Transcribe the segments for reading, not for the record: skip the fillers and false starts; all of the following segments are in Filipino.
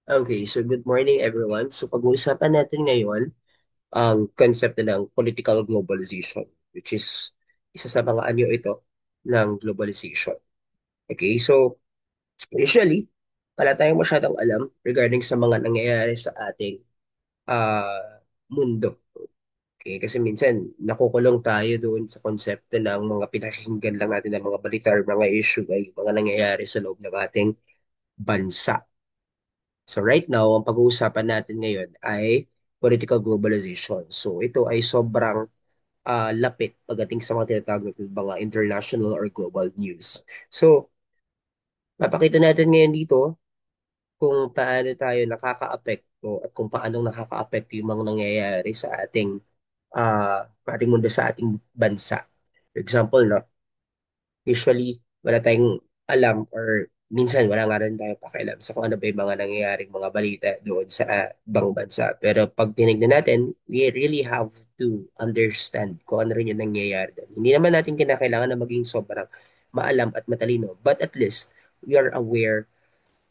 Okay, so good morning everyone. So pag-uusapan natin ngayon ang concept ng political globalization, which is isa sa mga anyo ito ng globalization. Okay, so usually, wala tayong masyadong alam regarding sa mga nangyayari sa ating mundo. Okay, kasi minsan nakukulong tayo doon sa konsepto ng mga pinakikinggan lang natin ng mga balita or mga issue ay mga nangyayari sa loob ng ating bansa. So right now, ang pag-uusapan natin ngayon ay political globalization. So ito ay sobrang lapit pagdating sa mga tinatawag na mga international or global news. So, napakita natin ngayon dito kung paano tayo nakaka-apekto at kung paano nakaka-apekto yung mga nangyayari sa ating mundo, sa ating bansa. For example, no, usually, wala tayong alam or minsan wala nga rin tayong pakialam sa kung ano ba yung mga nangyayaring mga balita doon sa ibang bansa. Pero pag tinignan natin, we really have to understand kung ano rin yung nangyayari doon. Hindi naman natin kinakailangan na maging sobrang maalam at matalino, but at least we are aware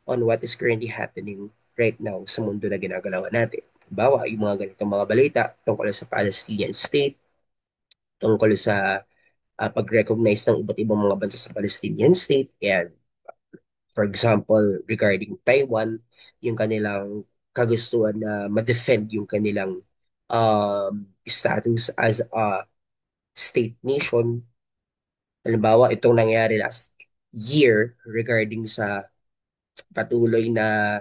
on what is currently happening right now sa mundo na ginagalawan natin. Bawa, yung mga ganitong mga balita tungkol sa Palestinian state, tungkol sa pag-recognize ng iba't ibang mga bansa sa Palestinian state. And for example, regarding Taiwan, yung kanilang kagustuhan na ma-defend yung kanilang status as a state nation. Halimbawa, itong nangyari last year regarding sa patuloy na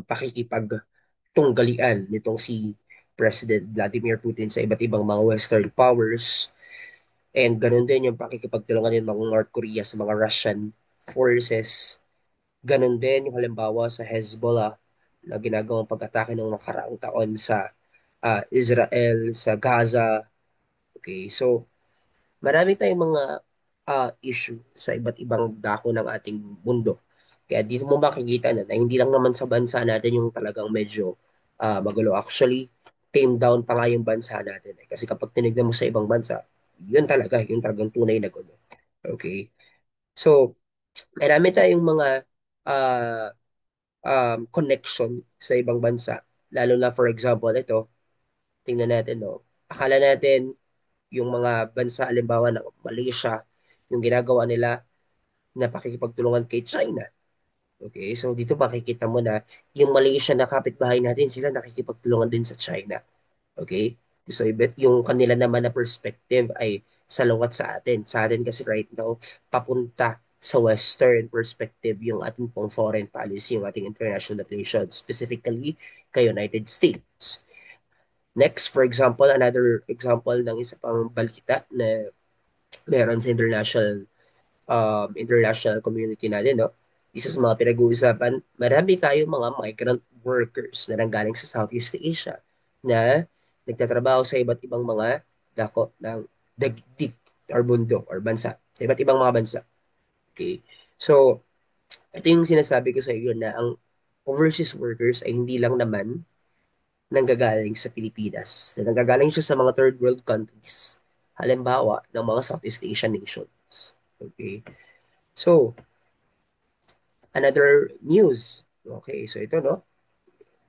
pakikipaggalian nitong si President Vladimir Putin sa iba't ibang mga Western powers. And ganun din yung pakikipagtulungan ng mga North Korea sa mga Russian forces. Ganun din yung halimbawa sa Hezbollah na ginagawang pag-atake ng nakaraang taon sa Israel, sa Gaza. Okay, so marami tayong mga issue sa iba't ibang dako ng ating mundo. Kaya dito mo makikita na hindi lang naman sa bansa natin yung talagang medyo magulo. Actually, tame down pa nga yung bansa natin. Kasi kapag tinignan mo sa ibang bansa, yun talagang tunay na gulo. Okay? So, marami tayong mga uh, connection sa ibang bansa. Lalo na, for example, ito, tingnan natin, no? Akala natin yung mga bansa, alimbawa ng Malaysia, yung ginagawa nila na pakikipagtulungan kay China. Okay, so dito makikita mo na yung Malaysia na kapitbahay natin, sila nakikipagtulungan din sa China. Okay? So, ibet yung kanila naman na perspective ay salungat sa atin. Sa atin kasi right now, papunta sa Western perspective yung ating pong foreign policy, yung ating international relations, specifically kay United States. Next, for example, another example ng isa pang balita na meron sa international community natin, no? Isa sa mga pinag-uusapan, marami tayong mga migrant workers na nanggaling sa Southeast Asia na nagtatrabaho sa iba't ibang mga dako ng dagdig or bundok or bansa, sa iba't ibang mga bansa. Okay? So, ito yung sinasabi ko sa iyo na ang overseas workers ay hindi lang naman nanggagaling sa Pilipinas. Nanggagaling siya sa mga third world countries. Halimbawa, ng mga Southeast Asian nations. Okay? So, another news. Okay, so ito no,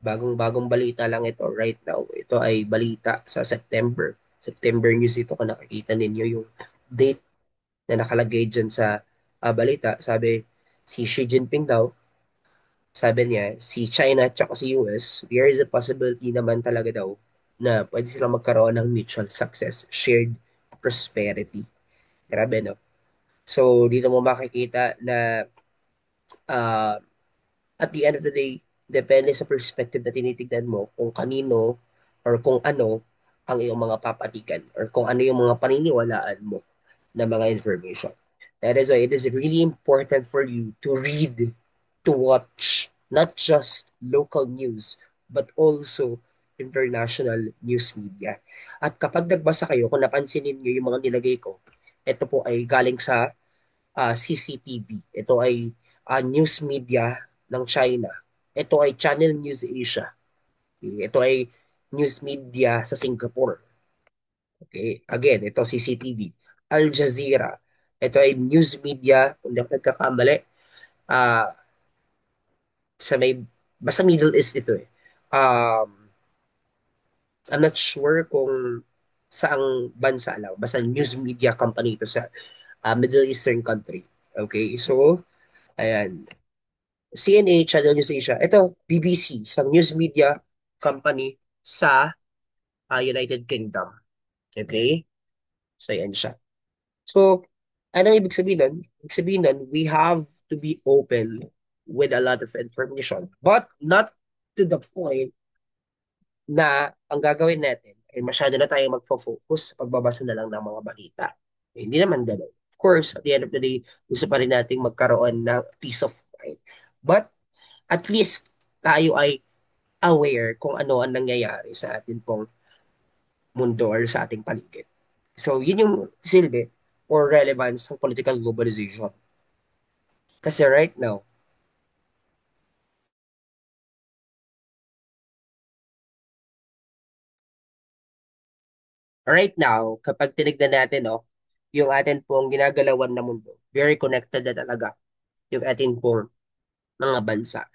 bagong-bagong balita lang ito right now. Ito ay balita sa September. September news ito kung nakikita ninyo yung date na nakalagay dyan sa balita. Sabi, si Xi Jinping daw, sabi niya, si China at si US, there is a possibility naman talaga daw na pwede silang magkaroon ng mutual success, shared prosperity. Grabe, no? So, dito mo makikita na uh, at the end of the day, depende sa perspective na tinitignan mo kung kanino or kung ano ang iyong mga papatikan or kung ano yung mga paniniwalaan mo na mga information. That is why it is really important for you to read, to watch, not just local news, but also international news media. At kapag nagbasa kayo, kung napansinin niyo yung mga nilagay ko, ito po ay galing sa CCTV. Ito ay news media ng China. Ito ay Channel News Asia. Okay? Ito ay news media sa Singapore. Okay? Again, ito CCTV. Al Jazeera. Ito ay news media, kung di ako nagkakamali, ah, sa may Basta Middle East ito eh. I'm not sure kung saang bansa lang. Basta news media company ito sa Middle Eastern country. Okay, so, ayan. CNA, Channel News Asia. Ito, BBC, isang news media company sa United Kingdom. Okay? So, ayan siya. So, anong ibig sabihin nun? Ibig sabihin nun, we have to be open with a lot of information. But not to the point na ang gagawin natin ay masyado na tayong magfo-focus sa pagbabasa na lang ng mga balita. Eh, hindi naman ganun. Of course, at the end of the day, gusto pa rin nating magkaroon ng peace of mind. But at least tayo ay aware kung ano ang nangyayari sa atin pong mundo or sa ating paligid. So, yun yung silbi or relevance ng political globalization. Kasi right now, kapag tinignan natin, no, yung atin pong ginagalawan na mundo, very connected na talaga yung atin pong mga bansa.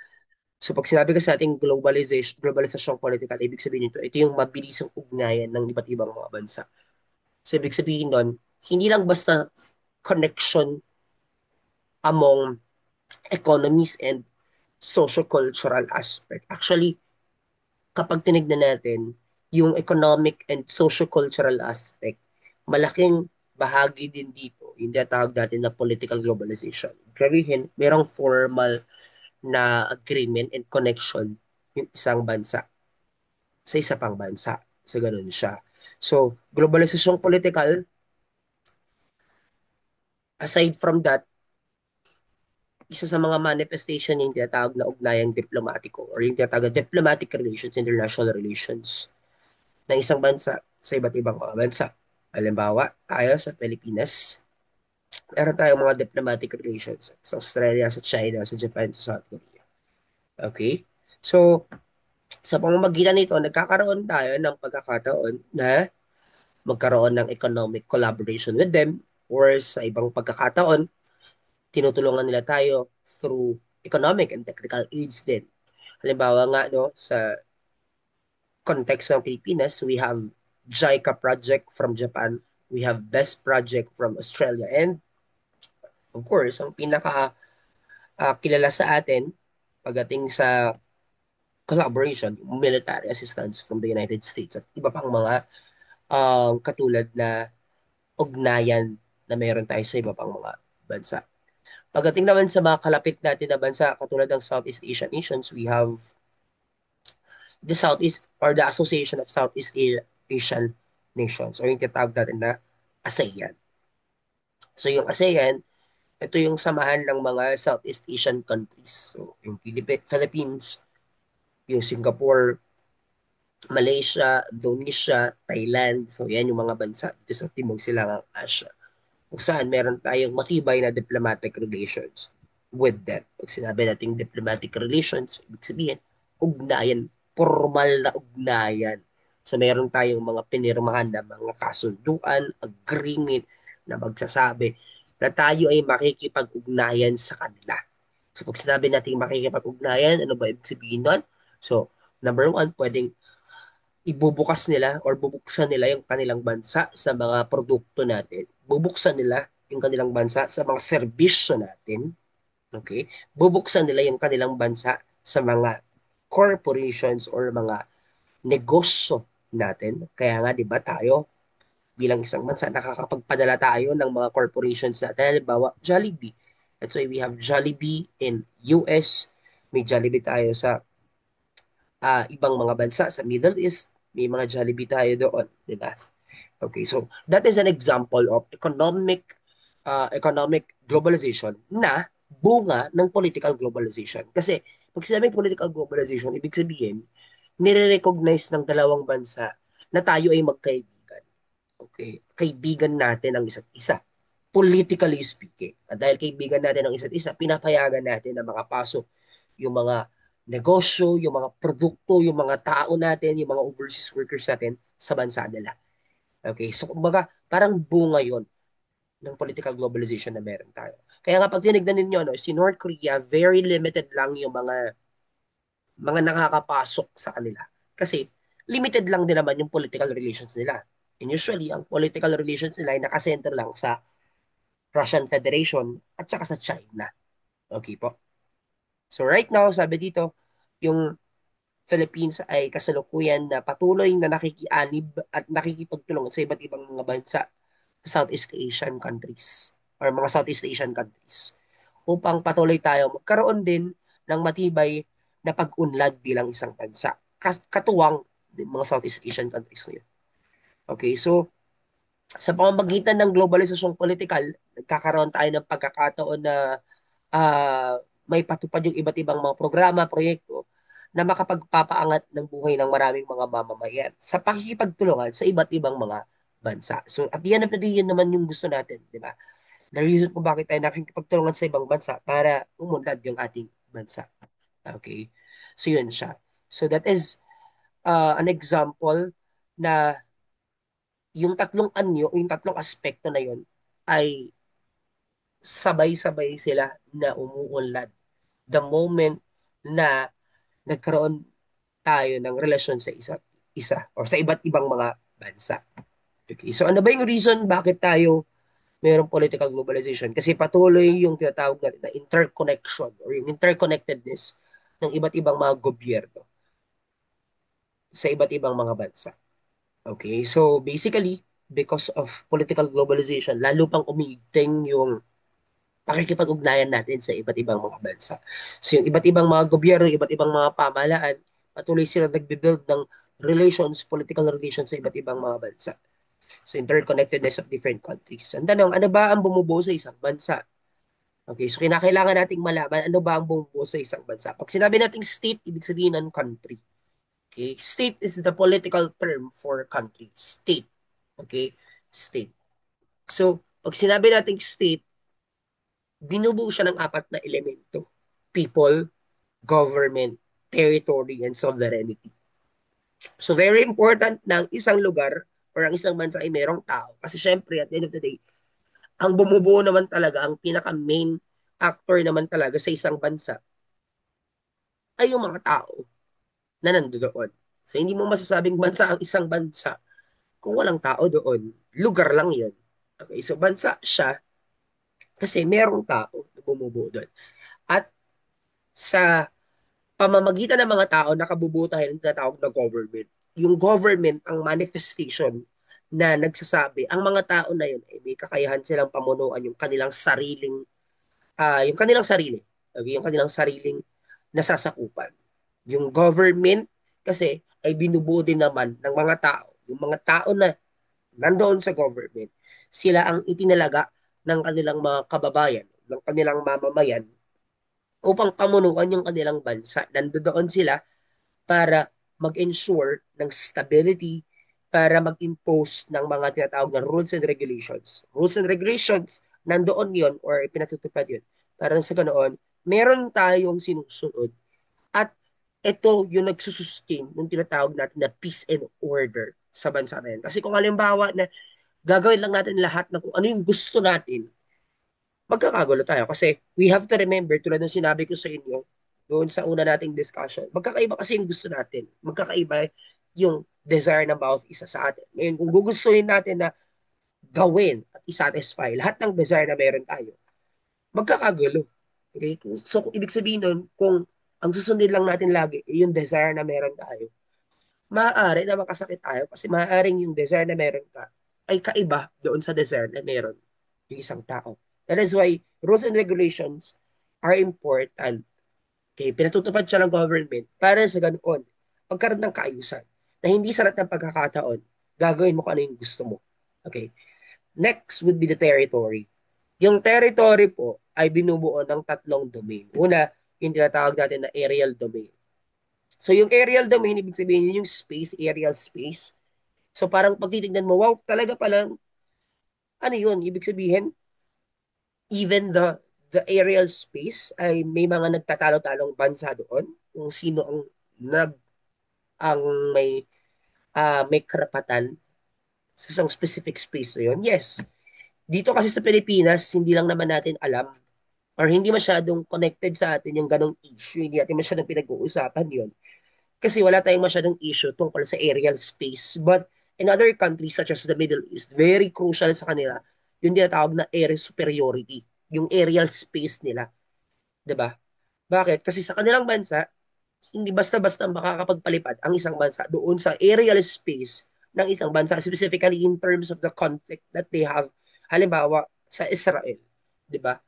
So pag sinabi ka sa ating globalizasyong political, ibig sabihin nito, ito yung mabilisang ugnayan ng iba't ibang mga bansa. So ibig sabihin doon, hindi lang basta connection among economies and socio-cultural aspect. Actually, kapag tinignan natin yung economic and socio-cultural aspect, malaking bahagi din dito yung tinatawag natin na political globalization. Grabihin, merong formal na agreement and connection yung isang bansa sa isa pang bansa. So, ganun siya. So, globalisasyong political, aside from that, isa sa mga manifestation yung tinatawag na ugnayang diplomatiko or yung tinatawag na diplomatic relations, international relations ng isang bansa sa iba't ibang mga bansa. Halimbawa, tayo sa Pilipinas, meron tayong mga diplomatic relations sa Australia, sa China, sa Japan, sa South Korea. Okay? So, sa pamamagitan nito, nagkakaroon tayo ng pagkakataon na magkaroon ng economic collaboration with them or sa ibang pagkakataon, tinutulungan nila tayo through economic and technical aids din. Halimbawa nga, no, sa context ng Pilipinas, we have JICA project from Japan, we have BEST project from Australia, and of course, ang pinaka kilala sa atin pagdating sa collaboration, military assistance from the United States at iba pang mga katulad na ugnayan na meron tayo sa iba pang mga bansa. Pagdating naman sa mga kalapit natin na bansa, katulad ng Southeast Asian nations, we have the Southeast or the Association of Southeast Asian Nations or yung tinatawag natin na ASEAN. So yung ASEAN, ito yung samahan ng mga Southeast Asian countries. So yung Philippines, yung Singapore, Malaysia, Indonesia, Thailand. So yan yung mga bansa dito sa Timog Silangang Asya. Kung saan meron tayong matibay na diplomatic relations with them. Pag sinabi nating diplomatic relations, ibig sabihin, ugnayan, formal na ugnayan. So meron tayong mga pinirmahan na mga kasunduan, agreement na magsasabi na tayo ay makikipag-ugnayan sa kanila. So pag sinabi natin makikipag-ugnayan, ano ba ibig sabihin nun? So, number one, pwedeng ibubukas nila or bubuksan nila yung kanilang bansa sa mga produkto natin. Bubuksan nila yung kanilang bansa sa mga serbisyo natin. Okay? Bubuksan nila yung kanilang bansa sa mga corporations or mga negosyo natin. Kaya nga, di ba tayo, bilang isang bansa, nakakapagpadala tayo ng mga corporations natin. Halimbawa, Jollibee. That's why we have Jollibee in US. May Jollibee tayo sa ibang mga bansa sa Middle East, may mga Jollibee tayo doon, di ba? Okay, so that is an example of economic globalization na bunga ng political globalization. Kasi pag sinabing political globalization, ibig sabihin, nire-recognize ng dalawang bansa na tayo ay magkaibigan. Okay, kaibigan natin ang isa't isa. Politically speaking. At dahil kaibigan natin ang isa't isa, pinapayagan natin na makapasok yung mga negosyo, yung mga produkto, yung mga tao natin, yung mga overseas workers natin sa bansa nila. Okay, so kumbaga, parang bunga yon ng political globalization na meron tayo. Kaya nga pag tinignan ninyo, no, si North Korea, very limited lang yung mga mga nakakapasok sa kanila. Kasi limited lang din naman yung political relations nila. And usually, ang political relations nila ay nakasenter lang sa Russian Federation at saka sa China. Okay po. So right now, sabi dito, yung Philippines ay kasalukuyan na patuloy na nakikianib at nakikipagtulungan sa iba't ibang mga bansa sa Southeast Asian countries or mga Southeast Asian countries upang patuloy tayo magkaroon din ng matibay na pag-unlad bilang isang bansa. Katuwang mga Southeast Asian countries na yun. Okay, so sa pamamagitan ng globalisasyong politikal, nagkakaroon tayo ng pagkakataon na uh, may patupad yung iba't ibang mga programa, proyekto na makapagpapaangat ng buhay ng maraming mga mamamayan sa pakikipagtulungan sa iba't ibang mga bansa. So at the end of the day, yun naman yung gusto natin, di ba? The reason kung bakit tayo nakikipagtulungan sa ibang bansa para umunlad yung ating bansa. Okay? So yun siya. So that is an example na yung tatlong anyo, yung tatlong aspekto na yun ay sabay-sabay sila na umuunlad the moment na nagkaroon tayo ng relasyon sa isa't isa or sa iba't ibang mga bansa. Okay. So ano ba yung reason bakit tayo mayroong political globalization? Kasi patuloy yung tinatawag natin na interconnection or yung interconnectedness ng iba't ibang mga gobyerno sa iba't ibang mga bansa. Okay, so basically, because of political globalization, lalo pang umiigting yung pakikipag-ugnayan natin sa iba't ibang mga bansa. So yung iba't ibang mga gobyerno, iba't ibang mga pamahalaan, patuloy sila nagbe-build ng relations, political relations sa iba't ibang mga bansa. So interconnectedness of different countries. Ang tanong, ano ba ang bumubuo sa isang bansa? Okay, so kinakailangan nating malaman ano ba ang bumubuo sa isang bansa. Pag sinabi nating state, ibig sabihin ng country. Okay, state is the political term for country. State. Okay, state. So, pag sinabi nating state, binubuo siya ng apat na elemento. People, government, territory, and sovereignty. So very important na ang isang lugar or ang isang bansa ay merong tao. Kasi syempre, at the end of the day, ang bumubuo naman talaga, ang pinaka-main actor naman talaga sa isang bansa ay yung mga tao na nandoon. So hindi mo masasabing bansa ang isang bansa kung walang tao doon. Lugar lang yun. Okay, so bansa siya kasi merong tao na bumubuo doon. At sa pamamagitan ng mga tao, nakabubuo tayo ng tinatawag na government. Yung government, ang manifestation na nagsasabi, ang mga tao na yun, ay may kakayahan silang pamunuan yung kanilang sarili, okay? Yung kanilang sariling nasasakupan. Yung government, kasi, ay binubuo din naman ng mga tao. Yung mga tao na nandoon sa government, sila ang itinalaga ng kanilang mga kababayan, ng kanilang mamamayan, upang pamunuan yung kanilang bansa. Nandoon sila para mag-ensure ng stability, para mag-impose ng mga tinatawag na rules and regulations. Rules and regulations, nandoon yon or pinatutupad yun. Para sa ganoon, meron tayong sinusunod at ito yung nagsusustain yung tinatawag natin na peace and order sa bansa na yan. Kasi kung halimbawa na gagawin lang natin lahat ng kung ano yung gusto natin, magkakagulo tayo. Kasi we have to remember, tulad ng sinabi ko sa inyo, doon sa una nating discussion, magkakaiba kasi yung gusto natin. Magkakaiba yung desire ng bawat isa sa atin. Ngayon, kung gugustuhin natin na gawin at isatisfy lahat ng desire na meron tayo, magkakagulo. Okay? So, kung ibig sabihin nun, kung ang susundin lang natin lagi yung desire na meron tayo, maaari na makasakit tayo kasi maaaring yung desire na meron ka ay kaiba doon sa desire na meron yung isang tao. That is why rules and regulations are important. Okay, pinatutupad siya ng government para sa ganoon, pagkaroon ng kaayusan na hindi sa lahat ng pagkakataon, gagawin mo kung ano yung gusto mo. Okay. Next would be the territory. Yung territory po ay binubuo ng tatlong domain. Una, yung tinatawag natin na aerial domain. So yung aerial domain, ibig sabihin yung space, aerial space. So parang pag titignan mo, wow, talaga palang, ano yun? Ibig sabihin, even the aerial space ay may mga nagtatalo-talong bansa doon kung sino nag ang may karapatan sa isang specific space na yun. Yes, dito kasi sa Pilipinas, hindi lang naman natin alam or hindi masyadong connected sa atin yung ganong issue. Hindi natin masyadong pinag-uusapan yun. Kasi wala tayong masyadong issue tungkol sa aerial space. But in other countries such as the Middle East, very crucial sa kanila yung tinatawag na air superiority, yung aerial space nila. 'Di ba? Bakit? Kasi sa kanilang bansa, hindi basta-basta makakapagpalipad ang isang bansa doon sa aerial space ng isang bansa, specifically in terms of the conflict that they have. Halimbawa, sa Israel. 'Di ba?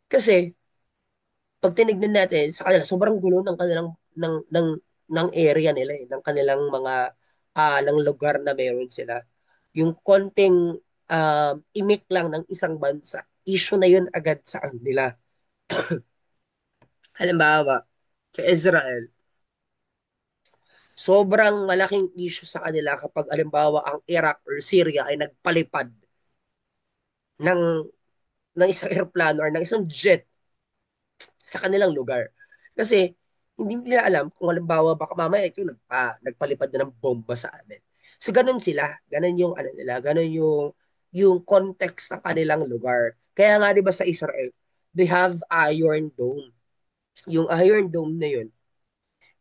Kasi pag tinignan natin sa kanila, sobrang gulo ng kanilang ng area nila eh, ng kanilang mga ng lugar na meron sila. Yung konting imik lang ng isang bansa, issue na yun agad sa kanila. Halimbawa, sa Israel, sobrang malaking issue sa kanila kapag halimbawa ang Iraq or Syria ay nagpalipad ng isang airplane or ng isang jet sa kanilang lugar. Kasi hindi nila alam kung halimbawa baka mamaya ito nagpalipad na ng bomba sa amin. So ganun sila, ganun yung ano nila, ganun yung context ng kanilang lugar. Kaya nga 'di ba sa Israel, they have Iron Dome. Yung Iron Dome na yun,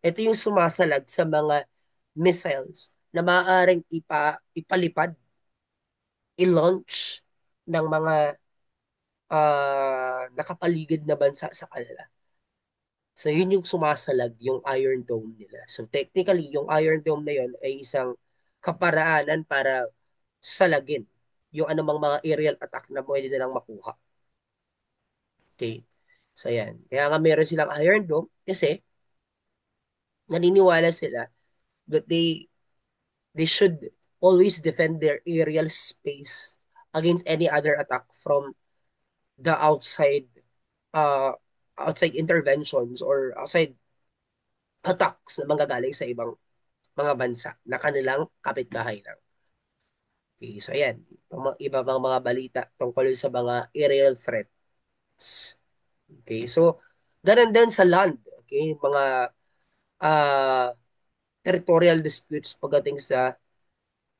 ito yung sumasalag sa mga missiles na maaaring ipalipad, i-launch ng mga nakapaligid na bansa sa kanila. So, yun yung sumasalag, yung Iron Dome nila. So, technically, yung Iron Dome na yun ay isang kaparaanan para salagin yung anumang mga aerial attack na pwede nilang makuha. Okay? So, yan. Kaya nga meron silang Iron Dome kasi naniniwala sila that they should always defend their aerial space against any other attack from the uh, outside interventions or outside attacks na manggagaling sa ibang mga bansa na kanilang kapitbahay lang. Okay, so ayan, iba pang mga balita tungkol sa mga aerial threats. Okay, so ganun din sa land. Okay, mga uh, territorial disputes pagdating sa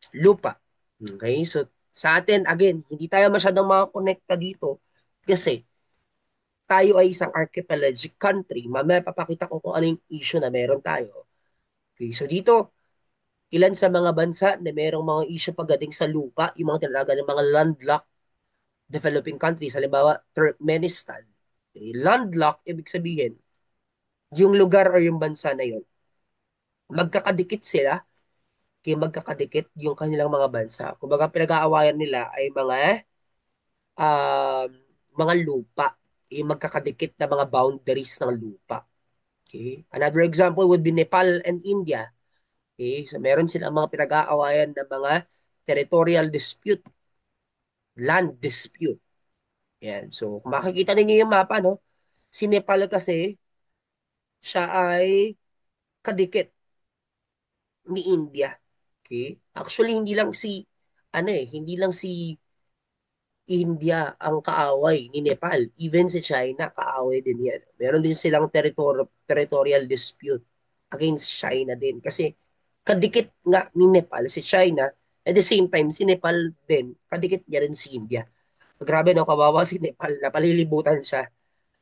lupa. Okay, so sa atin, again, hindi tayo masyadong makakonekta dito kasi tayo ay isang archipelagic country. Mamaya papakita ko kung ano yung issue na meron tayo. Okay, so dito, ilan sa mga bansa na merong mga issue pagdating sa lupa, yung mga talaga ng mga landlocked developing countries, halimbawa Turkmenistan. Okay, landlocked, ibig sabihin, yung lugar o yung bansa na yun, magkakadikit sila, kaya magkakadikit yung kanilang mga bansa. Kumbaga, pinag-aawayan nila ay um, mga lupa, yung magkakadikit na mga boundaries ng lupa. Okay? Another example would be Nepal and India. Okay? So meron silang mga pinag-aawayan ng mga territorial dispute, land dispute. Yan. So kung makikita ninyo yung mapa, no? Si Nepal kasi, siya ay kadikit ni India. Okay? Actually, hindi lang si India ang kaaway ni Nepal. Even si China, kaaway din yan. Meron din silang territorial dispute against China din. Kasi kadikit nga ni Nepal si China, at the same time, si Nepal din, kadikit niya rin si India. Grabe no, kawawa si Nepal, napalilibutan siya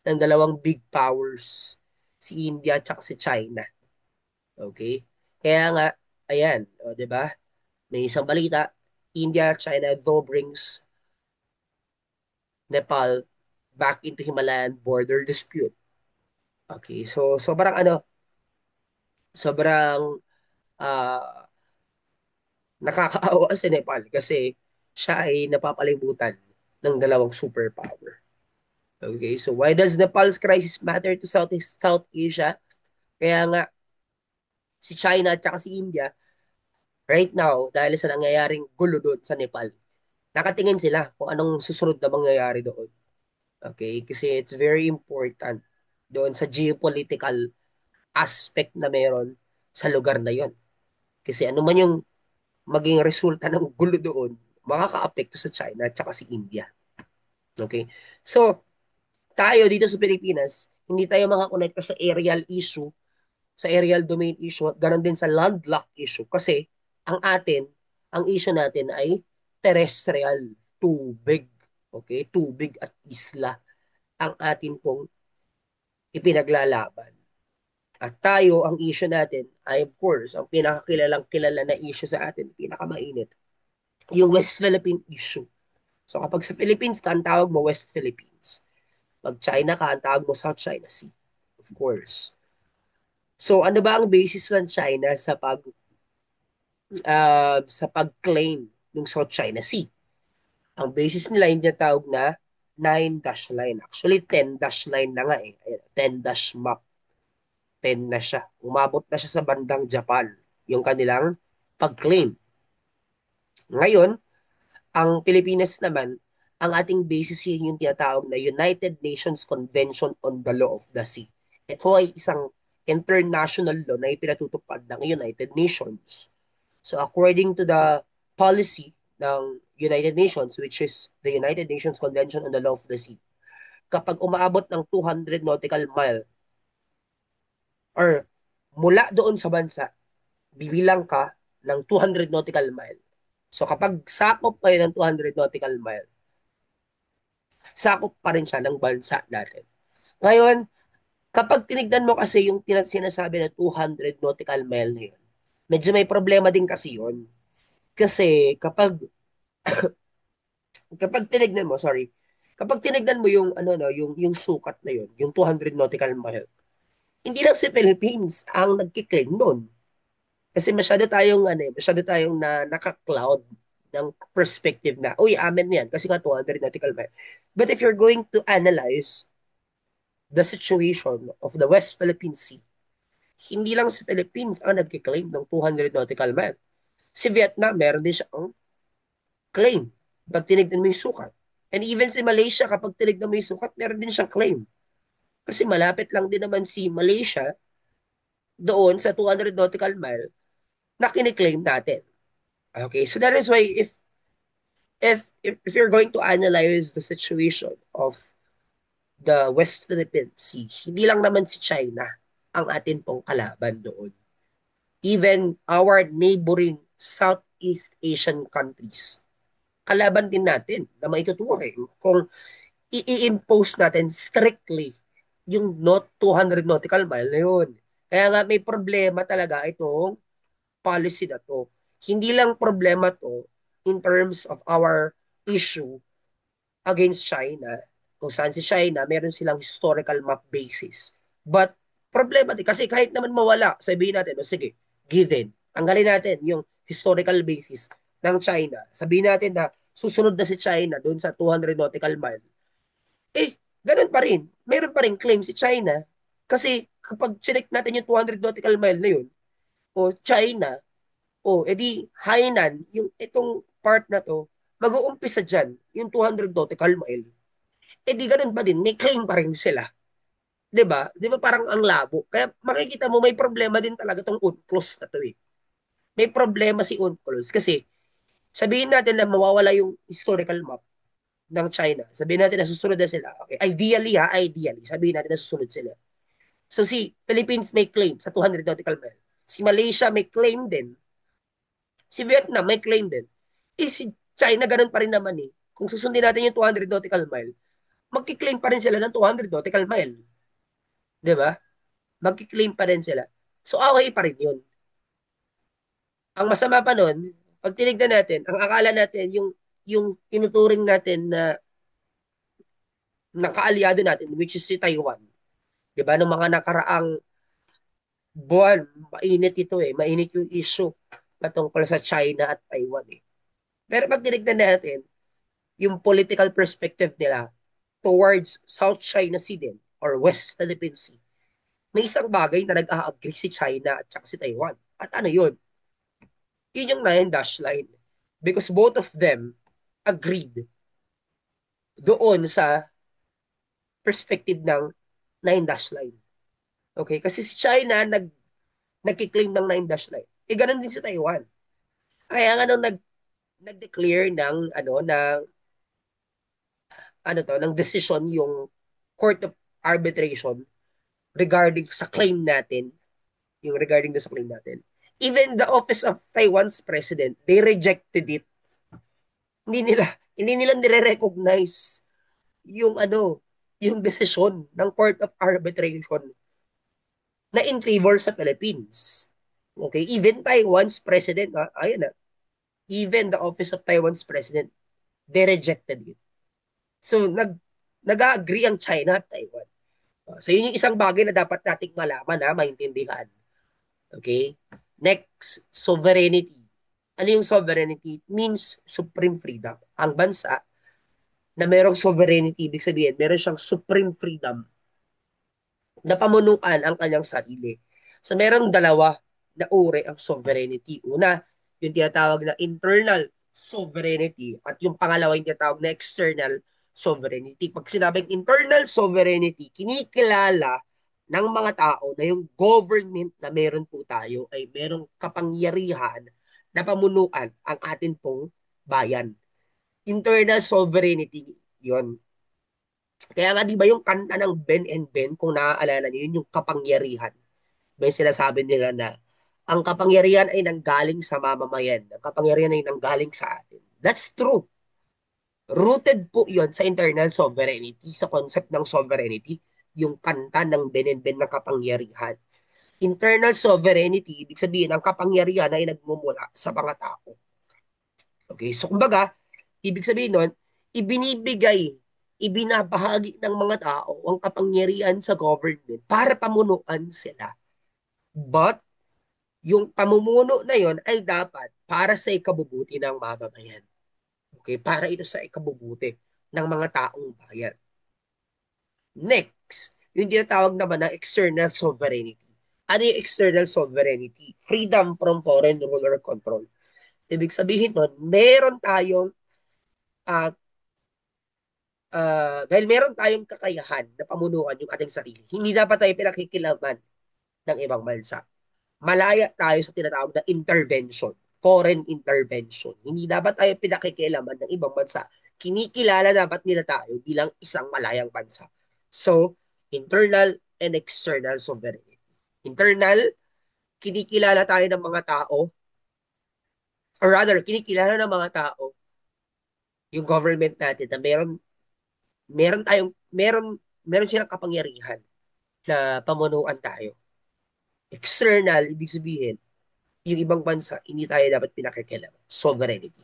ng dalawang big powers, si India at si China. Okay? Kaya nga, ayan, o, 'di ba? May isang balita, India at China though brings Nepal back into Himalayan border dispute. Okay, so sobrang uh, nakakaawa si Nepal kasi siya ay napapalibutan ng dalawang superpower. Okay, so why does Nepal's crisis matter to South Asia? Kaya nga si China at saka si India right now dahil sa nangyayaring gulo doon sa Nepal, nakatingin sila kung anong susunod na mangyayari doon. Okay, kasi it's very important doon sa geopolitical aspect na meron sa lugar na yon. Kasi ano man yung maging resulta ng gulo doon, makaka-apekto sa China at saka si India. Okay? So, tayo dito sa Pilipinas, hindi tayo makakonekta sa aerial issue, sa aerial domain issue, at ganun din sa landlocked issue. Kasi, ang issue natin ay terrestrial, tubig. Okay? Tubig at isla ang atin pong ipinaglalaban. At tayo, ang issue natin ay of course, ang pinakakilalang kilala na issue sa atin, pinakamainit, yung West Philippine issue. So kapag sa Philippines ka, ang tawag mo West Philippines. Pag China ka, ang tawag mo South China Sea. Of course. So ano ba ang basis ng China sa pag-claim ng South China Sea? Ang basis nila yung tinatawag na 9-dash line. Actually, 10-dash line na nga eh. 10-dash map. 10 na siya. Umabot na siya sa bandang Japan. Yung kanilang pag-claim. Ngayon, ang Pilipinas naman, ang ating basis yun yung tinatawag na United Nations Convention on the Law of the Sea. Ito ay isang international law na ipinatutupad ng United Nations. So according to the policy ng United Nations, which is the United Nations Convention on the Law of the Sea, kapag umaabot ng 200 nautical mile or mula doon sa bansa, bibilang ka ng 200 nautical mile. So kapag sakop kayo ng 200 nautical mile, sakop pa rin siya ng bansa natin. Ngayon, kapag tinignan mo kasi yung sinasabi na 200 nautical mile na yun, medyo may problema din kasi yun. Kasi kapag tinignan mo, sorry, kapag tinignan mo yung ano no, yung sukat na yun, yung 200 nautical mile, hindi lang si Philippines ang nagki-claim doon. Kasi masyado tayong na naka-cloud ng perspective na, uy, amin yan, kasi nga 200 nautical mile. But if you're going to analyze the situation of the West Philippine Sea, hindi lang si Philippines ang nagki-claim ng 200 nautical mile. Si Vietnam, meron din siyang claim. Pag tinignan mo yung sukat. And even si Malaysia, kapag tinignan mo yung sukat, meron din siyang claim. Kasi malapit lang din naman si Malaysia doon sa 200 nautical mile na kiniklaim natin. Okay, so that is why if you're going to analyze the situation of the West Philippine Sea, hindi lang naman si China ang atin pong kalaban doon. Even our neighboring Southeast Asian countries, kalaban din natin na maituturing kung i-impose natin strictly yung not 200 nautical mile na yun. Kaya nga may problema talaga itong policy na to. Hindi lang problema to in terms of our issue against China. Kung saan si China, meron silang historical map basis. But problema din, kasi kahit naman mawala, sabihin natin, o sige, given, tanggalin natin yung historical basis ng China. Sabihin natin na susunod na si China doon sa 200 nautical mile. Eh, ganun pa rin. Meron pa rin claim si China. Kasi kapag check natin yung 200 nautical mile na yun, o China, o edi Hainan, yung itong part na to, mag-uumpisa dyan, yung 200 nautical mile. Eh di ganun pa din, may claim pa rin sila. 'Di ba? 'Di ba parang ang labo? Kaya makikita mo may problema din talaga tong UNCLOS na to eh. May problema si UNCLOS kasi sabihin natin na mawawala yung historical map ng China. Sabihin natin na susunod na sila. Okay, ideally, sabihin natin na susunod sila. So si Philippines may claim sa 200 nautical mile. Si Malaysia may claim din. Si Vietnam may claim din. Eh si China ganun pa rin naman eh. Kung susundin natin yung 200 nautical mile, magki-claim pa rin sila ng 200 nautical mile. 'Di ba? Magki-claim pa rin sila. So okay pa rin 'yun. Ang masama pa nun, pag tinignan natin, ang akala natin yung tinuturing natin na kaalyado natin, which is si Taiwan. 'Di ba? Nung mga nakaraang buwan, mainit ito eh. Mainit yung issue patungkol sa China at Taiwan eh. Pero pag tinignan natin, yung political perspective nila towards South China Sea din or West Philippine Sea, may isang bagay na nag-a-agree si China at saka si Taiwan. At ano yun? Yun yung nine dash line. Because both of them agreed doon sa perspective ng nine dash line. Okay? Kasi si China nagkiklaim ng nine dash line. Eh, ganun din si Taiwan. Kaya nga nung nag-declare ng ng decision yung Court of Arbitration regarding sa claim natin, yung regarding sa claim natin. Even the office of Taiwan's president, they rejected it. Hindi nila hindi nila nire-recognize yung yung desisyon ng Court of Arbitration na in favor sa Philippines. Okay, even Taiwan's president, ayun na, even the office of Taiwan's president, they rejected it. So, nag-agree ang China at Taiwan. So, yun yung isang bagay na dapat nating malaman, maintindihan. Okay? Next, sovereignty. Ano yung sovereignty? It means supreme freedom. Ang bansa na merong sovereignty, ibig sabihin, meron siyang supreme freedom na pamunuan ang kanyang sarili. So merong dalawa na uri ang sovereignty. Una, yung tinatawag na internal sovereignty at yung pangalawa yung tinatawag na external sovereignty. Pag sinabing internal sovereignty, kinikilala ng mga tao na yung government na meron po tayo ay merong kapangyarihan na pamunuan ang atin pong bayan. Internal sovereignty, yon. Kaya nga di ba yung kanta ng Ben and Ben, kung naaalala niyo, yun yung kapangyarihan. May sinasabi nila na ang kapangyarihan ay nanggaling sa mamamayan. Ang kapangyarihan ay nanggaling sa atin. That's true. Rooted po yon sa internal sovereignty, sa concept ng sovereignty, yung kanta ng Ben and Ben na kapangyarihan. Internal sovereignty, ibig sabihin, ang kapangyarihan ay nagmumula sa mga tao. Okay, so kumbaga, ibig sabihin nun, ibinibigay, ibinabahagi ng mga tao ang kapangyarihan sa government para pamunuan sila. But, yung pamumuno na yon ay dapat para sa ikabubuti ng mamamayan. Okay? Para ito sa ikabubuti ng mga taong bayan. Next, yung tinatawag naman ng external sovereignty. Ano yung external sovereignty? Freedom from foreign rule or control. Ibig sabihin nun, meron tayong uh, dahil meron tayong kakayahan na pamunuan yung ating sarili, hindi dapat tayo pinakikilaman ng ibang bansa. Malaya tayo sa tinatawag na intervention, foreign intervention. Hindi dapat tayo pinakikilaman ng ibang bansa. Kinikilala dapat nila tayo bilang isang malayang bansa. So, internal and external sovereignty. Internal, kinikilala tayo ng mga tao, or rather, kinikilala ng mga tao yung government natin na meron silang kapangyarihan na pamunuan tayo. External, ibig sabihin, yung ibang bansa, hindi tayo dapat pinakikialaman. Sovereignty.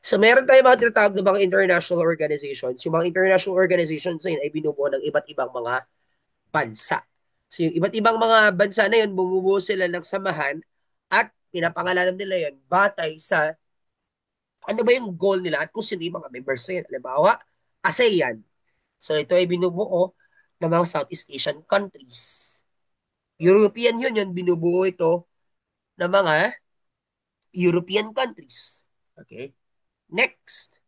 So meron tayo mga tinatawag na mga international organizations. Yung mga international organizations na yun ay binubuo ng iba't ibang mga bansa. So yung iba't ibang mga bansa na yun, bumubuo sila ng samahan at pinapangalanan nila yun batay sa ano ba yung goal nila at kung sino yung mga members na yun. Halimbawa, ASEAN. So ito ay binubuo ng mga Southeast Asian countries. European Union, binubuo ito ng mga European countries. Okay? Next.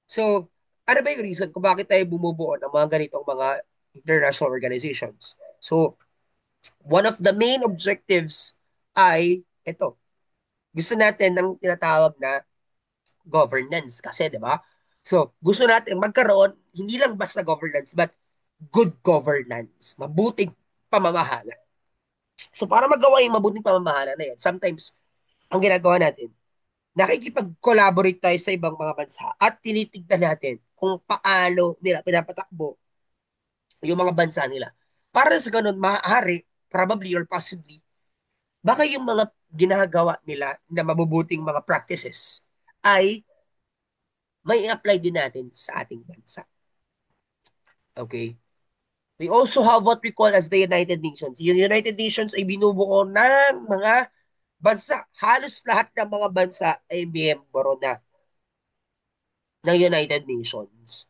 So, ano ba yung reason kung bakit tayo bumubuo ng mga ganitong mga international organizations? So, one of the main objectives ay ito. Gusto natin ng tinatawag na governance kasi, di ba? So, gusto natin magkaroon, hindi lang basta governance, but good governance, mabuting pamamahala. So, para magawa yung mabuting pamamahala na yun, sometimes, ang ginagawa natin, nakikipag-collaborate tayo sa ibang mga bansa at tinitignan natin kung paano nila pinapatakbo yung mga bansa nila. Para sa ganun, maaari, probably or possibly, baka yung mga ginagawa nila na mabubuting mga practices ay may apply din natin sa ating bansa. Okay? We also have what we call as the United Nations. Yung United Nations ay binubuo ng mga bansa. Halos lahat ng mga bansa ay miyembro na ng United Nations.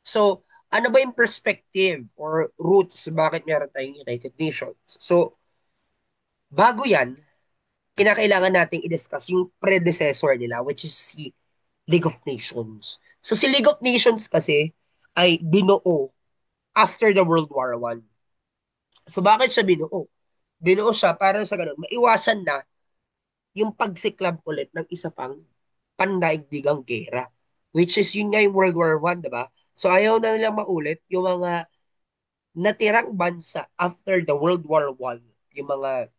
So, ano ba yung perspective or roots bakit meron tayong United Nations? So, bago yan, kinakailangan nating i-discuss yung predecessor nila, which is si League of Nations. So, si League of Nations kasi ay binuo after the World War I. So, bakit siya binuo? Binuo siya para sa ganun, maiwasan na yung pagsiklab ulit ng isa pang pandaigdigang gera. Which is yun nga yung World War I, diba? So, ayaw na nilang maulit yung mga natirang bansa after the World War I. Yung mga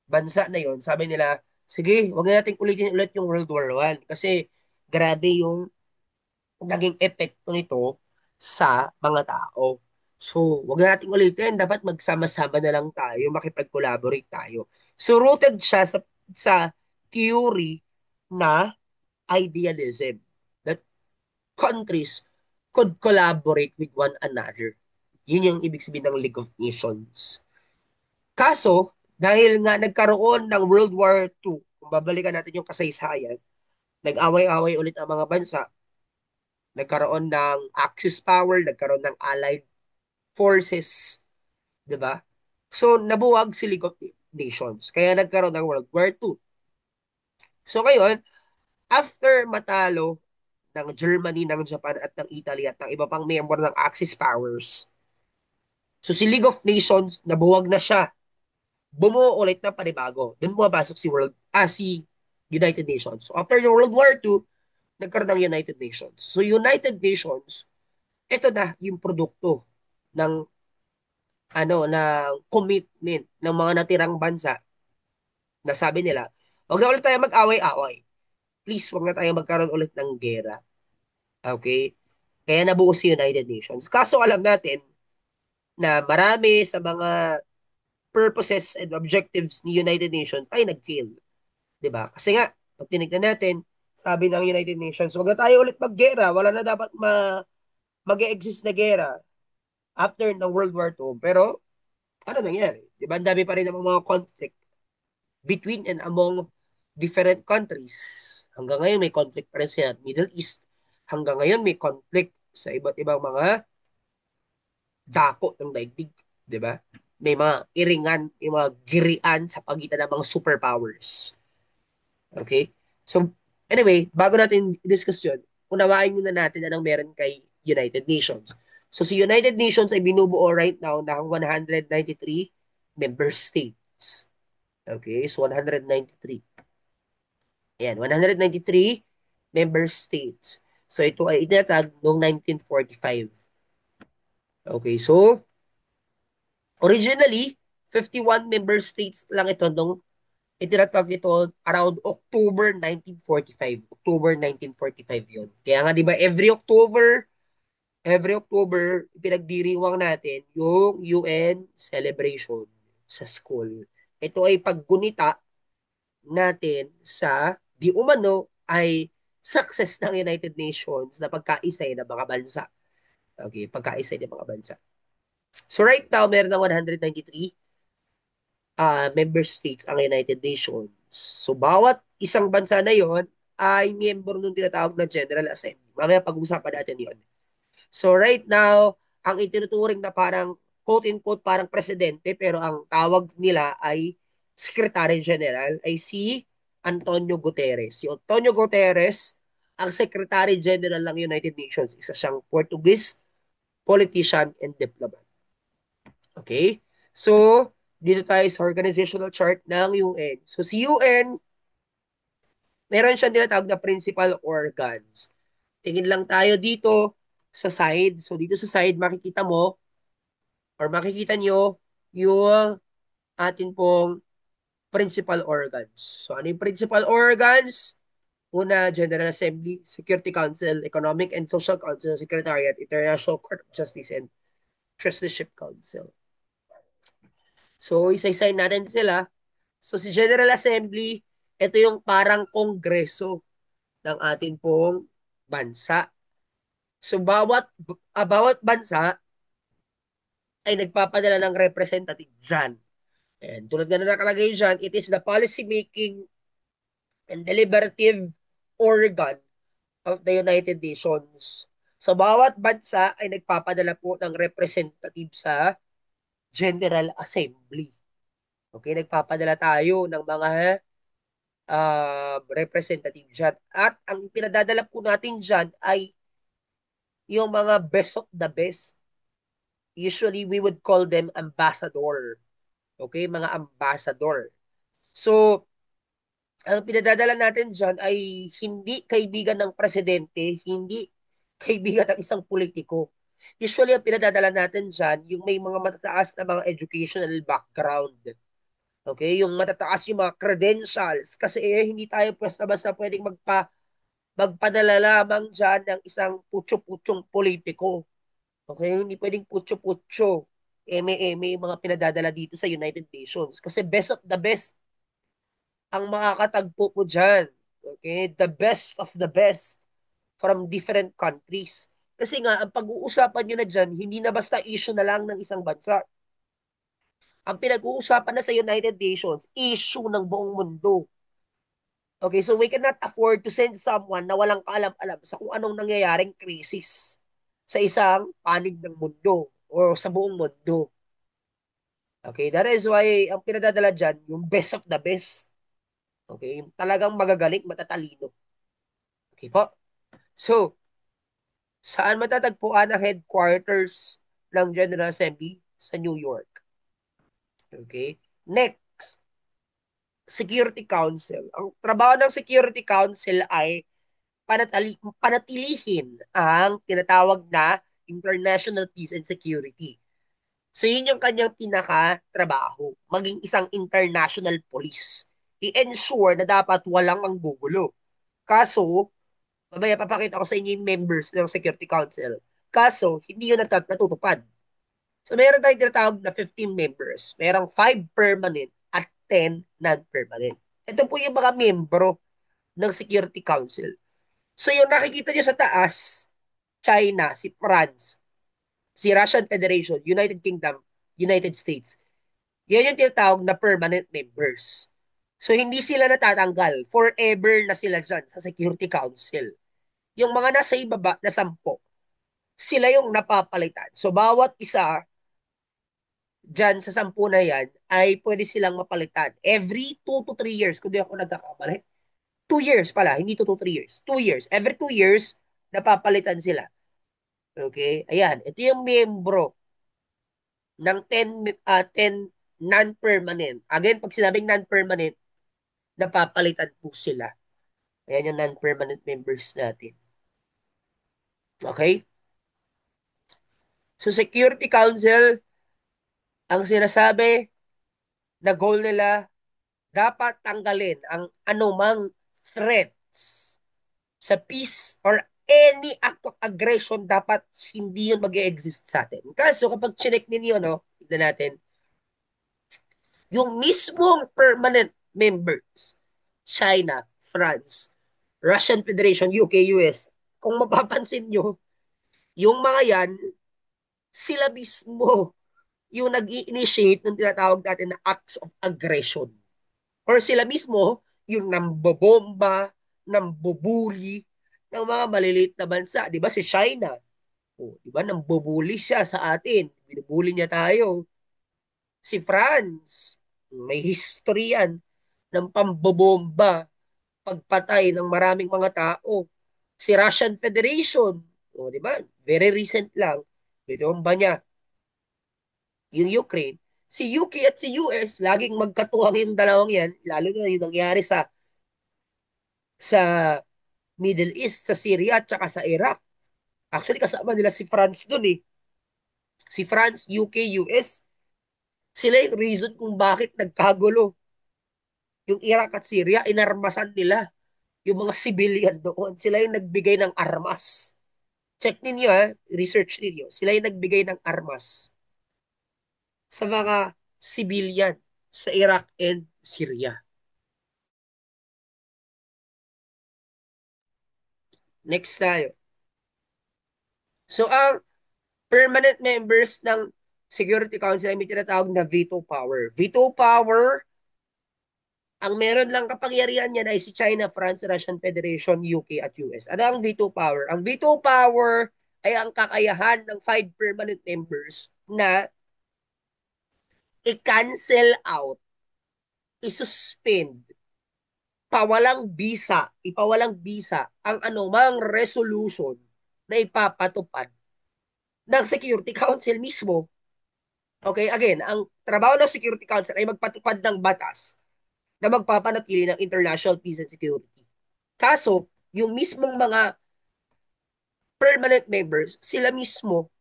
bansa na yon, sabi nila, sige, wag na natin ulitin ulit yung World War I kasi grabe yung naging epekto nito sa mga tao. So, wag na nating ulitin, dapat magsama-sama na lang tayo, makipag-collaborate tayo. So, rooted siya sa theory na idealism that countries could collaborate with one another. Yun yung ibig sabihin ng League of Nations. Kaso, dahil nga nagkaroon ng World War II, kung babalikan natin yung kasaysayan, nag-away-away ulit ang mga bansa, nagkaroon ng Axis power, nagkaroon ng Allied forces, di ba? So, nabuwag si League of Nations. Kaya nagkaroon ng World War II. So, ngayon, after matalo ng Germany, ng Japan, at ng Italy, at ng iba pang member ng Axis powers, so si League of Nations, nabuwag na siya. Bumuo ulit ng panibago. Doon pumapasok si United Nations. So, after the World War II, nagkaroon ng United Nations. So, United Nations, ito na yung produkto ng ng commitment ng mga natirang bansa na sabi nila, wag na ulit tayo mag-away-away. Please, wag na tayo magkaroon ulit ng gera. Okay? Kaya nabuo si United Nations. Kaso alam natin na marami sa mga purposes and objectives ni United Nations ay nag-fail. 'Di ba? Kasi nga, pag tinignan natin, sabi ng United Nations, wag na tayo ulit mag-gera. Wala na dapat mag-exist na gera after ng World War II. Pero, ano nangyari? Di ba? Ang dami pa rin ng mga conflict between and among different countries. Hanggang ngayon may conflict pa rin sa Middle East. Hanggang ngayon may conflict sa iba't ibang mga dako ng daigdig, 'di ba? May mga iringan, may mga girian sa pagitan ng mga superpowers. Okay? So, anyway, bago natin i-discuss yun, unawain muna natin anong meron kay United Nations. So, si United Nations ay binubuo right now ng 193 member states. Okay? So, 193. Ayan, 193 member states. So, ito ay itinatag noong 1945. Okay, so, originally, 51 member states lang ito nung itinatag ito around October 1945. October 1945 yun. Kaya nga, di ba, every October, pinagdiriwang natin yung UN celebration sa school. Ito ay paggunita natin sa di umano ay success ng United Nations na pagkaisay ng mga bansa. Okay, pagkaisay ng mga bansa. So right now, meron ng 193 member states ang United Nations. So bawat isang bansa na yon ay miyembro ng tinatawag na General Assembly. Mamaya pag-usapan natin yon. So right now, ang itinuturing na parang quote-unquote parang presidente pero ang tawag nila ay Secretary General ay si Antonio Guterres. Si Antonio Guterres, ang Secretary General ng United Nations, isa siyang Portuguese politician and diplomat. Okay? So, dito tayo sa organizational chart ng UN. So, si UN, meron siyang tinatawag na principal organs. Tingin lang tayo dito sa side. So, dito sa side, makikita mo or makikita nyo yung atin pong principal organs. So, ano yung principal organs? Una, General Assembly, Security Council, Economic and Social Council, Secretariat, International Court of Justice, and Trusteeship Council. So, isa-isayin natin sila. So, si General Assembly, ito yung parang kongreso ng atin pong bansa. So, bawat bansa ay nagpapadala ng representative dyan. And tulad nga na nakalagay dyan, it is the policy-making and deliberative organ of the United Nations. So, bawat bansa ay nagpapadala po ng representative sa General Assembly. Okay, nagpapadala tayo ng mga representative dyan. At ang pinadadala po natin dyan ay yung mga best of the best. Usually, we would call them ambassador. Okay, mga ambassador. So, ang pinadadala natin dyan ay hindi kaibigan ng presidente, hindi kaibigan ng isang politiko. Usually, ang pinadadala natin dyan, yung may mga matataas na mga educational background. Okay, yung matataas yung mga credentials. Kasi hindi tayo basta-basta pwedeng magpadala lamang dyan ng isang putyo-putyong politiko. Okay, hindi pwedeng putyo-putyo. Eme-eme yung mga pinadadala dito sa United Nations. Kasi best of the best ang makakatagpo mo dyan. Okay? The best of the best from different countries. Kasi nga, ang pag-uusapan nyo na dyan, hindi na basta issue na lang ng isang bansa. Ang pinag-uusapan na sa United Nations, issue ng buong mundo. Okay, so we cannot afford to send someone na walang kaalam-alam sa kung anong nangyayaring krisis sa isang panig ng mundo o sa buong mundo. Okay, that is why ang pinadadala dyan, yung best of the best. Okay, yung talagang magagaling, matatalino. Okay po. So, saan matatagpuan ang headquarters ng General Assembly? Sa New York. Okay? Next, Security Council. Ang trabaho ng Security Council ay panatilihin ang tinatawag na international peace and security. So, yun yung kanyang pinaka-trabaho. Maging isang international police. I-ensure na dapat walang ang gugulo. Kaso, mamaya papakita ko sa inyo yung members ng Security Council. Kaso, hindi yun natutupad. So, meron tayong tinatawag na 15 members. Merong 5 permanent at 10 non-permanent. Ito po yung mga membro ng Security Council. So, yung nakikita nyo sa taas, China, si France, si Russian Federation, United Kingdom, United States. Yan yung tinatawag na permanent members. So, hindi sila natatanggal. Forever na sila dyan sa Security Council. Yung mga nasa ibaba na 10, sila yung napapalitan. So, bawat isa dyan sa 10 na yan ay pwede silang mapalitan. Every 2 to 3 years, kung di ako nagkakamali. 2 years pala, hindi 2 to 3 years. 2 years. Every 2 years, napapalitan sila. Okay? Ayan. Ito yung membro ng 10 non-permanent. Again, pag sinabing non-permanent, napapalitan po sila. Ayan yung non-permanent members natin. Okay? So, Security Council, ang sinasabi na goal nila, dapat tanggalin ang anumang threats sa peace or any act of aggression, dapat hindi yun mag exist sa atin. Kaso kapag chinek ninyo, no, tignan natin, yung mismong permanent members, China, France, Russian Federation, UK, US, kung mapapansin nyo, yung mga yan, sila mismo yung nag-i-initiate ng tinatawag natin na acts of aggression. Or sila mismo yung nambobomba, nambubuli ng mga maliliit na bansa. Di ba si China? O, di ba nambubuli siya sa atin. Binubuli niya tayo. Si France, may history yan ng pambobomba, pagpatay ng maraming mga tao. Si Russian Federation, o, di ba? Very recent lang, binomba niya yung Ukraine. Si UK at si US, laging magkatuwang yung dalawang yan, lalo na yung nangyari sa Middle East, sa Syria at saka sa Iraq. Actually, kasama nila si France doon eh. Si France, UK, US, sila yung reason kung bakit nagkagulo. Yung Iraq at Syria, inarmasan nila yung mga civilian doon. Sila yung nagbigay ng armas. Check ninyo ha, research ninyo. Sila yung nagbigay ng armas sa mga civilian sa Iraq and Syria. Next tayo. So, ang permanent members ng Security Council ay may tinatawag na veto power. Veto power, ang meron lang kapangyarihan niyan ay si China, France, Russian Federation, UK at US. Ano ang veto power? Ang veto power ay ang kakayahan ng 5 permanent members na i-cancel out, i-suspend, ipawalang bisa ang anumang resolution na ipapatupad ng Security Council mismo. Okay, again, ang trabaho ng Security Council ay magpatupad ng batas na magpapanatili ng international peace and security. Kaso, yung mismong mga permanent members, sila mismo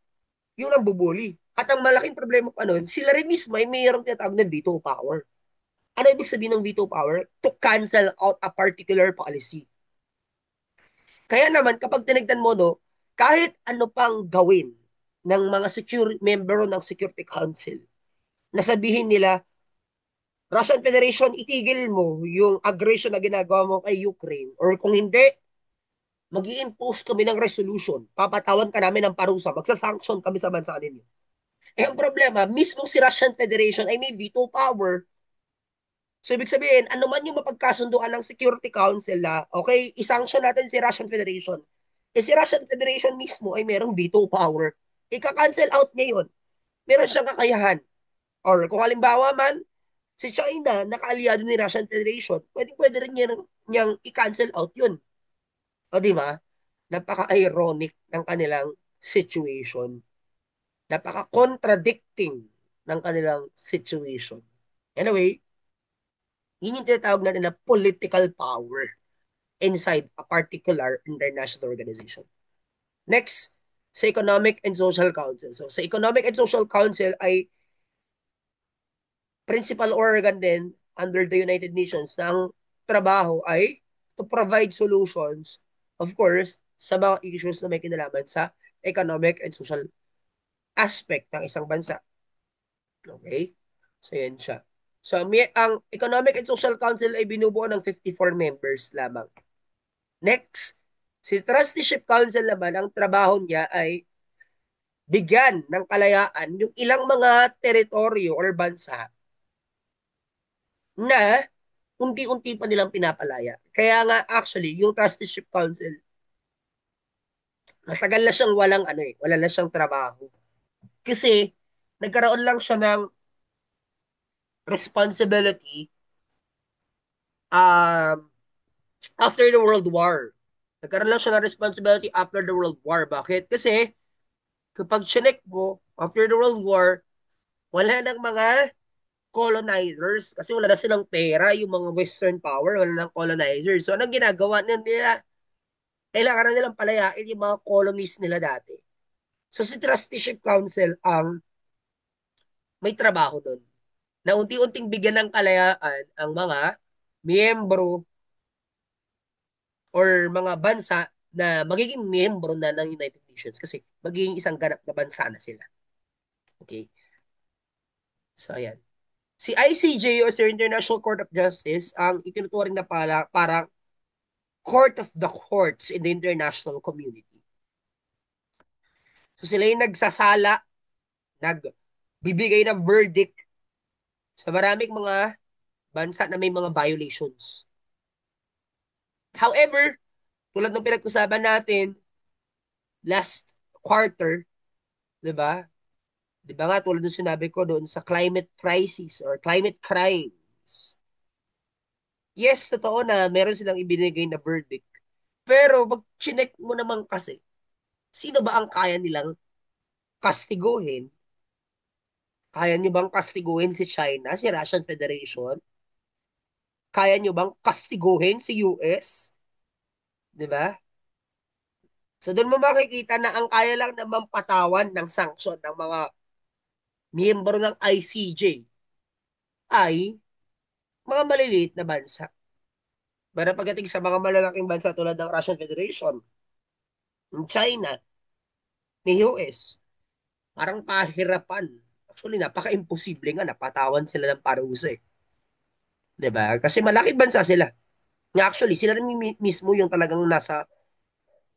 yung nambubuli. At ang malaking problema pa nun, sila rin mismo ay mayroong tinatawag na veto power. Ano ibig sabihin ng veto power? To cancel out a particular policy. Kaya naman, kapag tinignan mo, no, kahit ano pang gawin ng mga member ng Security Council na sabihin nila, Russian Federation, itigil mo yung aggression na ginagawa mo kay Ukraine. Or kung hindi, mag impose kami ng resolution. Papatawan ka namin ng parusa. Magsasanction kami sa bansa ninyo. Eh, ang problema, mismo si Russian Federation ay may veto power. So, ibig sabihin, ano man yung mapagkasunduan ng Security Council na, okay, isanction natin si Russian Federation. Eh, si Russian Federation mismo ay merong veto power. Ika-cancel out niya yun. Meron siyang kakayahan. Or kung halimbawa man, si China, nakaalyado ni Russian Federation, pwede rin niyang i-cancel out yun. O di ba? Napaka-ironic ng kanilang situation. Napaka-contradicting ng kanilang situation. Anyway, yun yung tinatawag natin na political power inside a particular international organization. Next, sa Economic and Social Council. So, sa Economic and Social Council ay principal organ din under the United Nations na ang trabaho ay to provide solutions, of course, sa mga issues na may kinalaman sa economic and social aspect ng isang bansa. Okay? So, yan siya. So, ang Economic and Social Council ay binubuo ng 54 members lamang. Next, si Trusteeship Council naman, ang trabaho niya ay bigyan ng kalayaan yung ilang mga teritoryo or bansa na unti-unti pa nilang pinapalaya. Kaya nga actually, yung Trusteeship Council, matagal na siyang wala na siyang trabaho. Kasi nagkaroon lang siya ng responsibility um, after the World War. Nagkaroon lang siya ng responsibility after the World War. Bakit? Kasi kapag chinek mo, after the World War, wala nang mga colonizers kasi wala na silang pera, yung mga Western power, wala nang colonizers. So, anong ginagawa nila? Kailangan na nilang palayain yung mga colonies nila dati. So, si Trusteeship Council ang may trabaho doon na unti-unting bigyan ng kalayaan ang mga miyembro or mga bansa na magiging miyembro na ng United Nations kasi magiging isang ganap na bansa na sila. Okay? So, ayan. Si ICJ or si International Court of Justice ang itinuturing na parang court of the courts in the international community. So sila yung nagsasala, nagbibigay ng verdict sa maraming mga bansa na may mga violations. However, tulad ng pinag-usapan natin last quarter, 'di ba? 'Di ba nga tulad ng sinabi ko doon sa climate crisis or climate crimes. Yes, totoo na meron silang ibinigay na verdict. Pero pag chinek mo naman kasi, sino ba ang kaya nilang kastiguhin? Kaya nyo bang kastiguhin si China, si Russian Federation? Kaya nyo bang kastiguhin si US? Di ba? So doon mo makikita na ang kaya lang naman patawan ng sanction ng mga miyembro ng ICJ ay mga maliliit na bansa. Pero pagdating sa mga malalaking bansa tulad ng Russian Federation, ng China, ni US, parang pahirapan. Actually, napaka-imposible nga napatawan sila ng parusa eh. 'Di ba? Kasi malaking bansa sila. Nga actually, sila rin mismo yung talagang nasa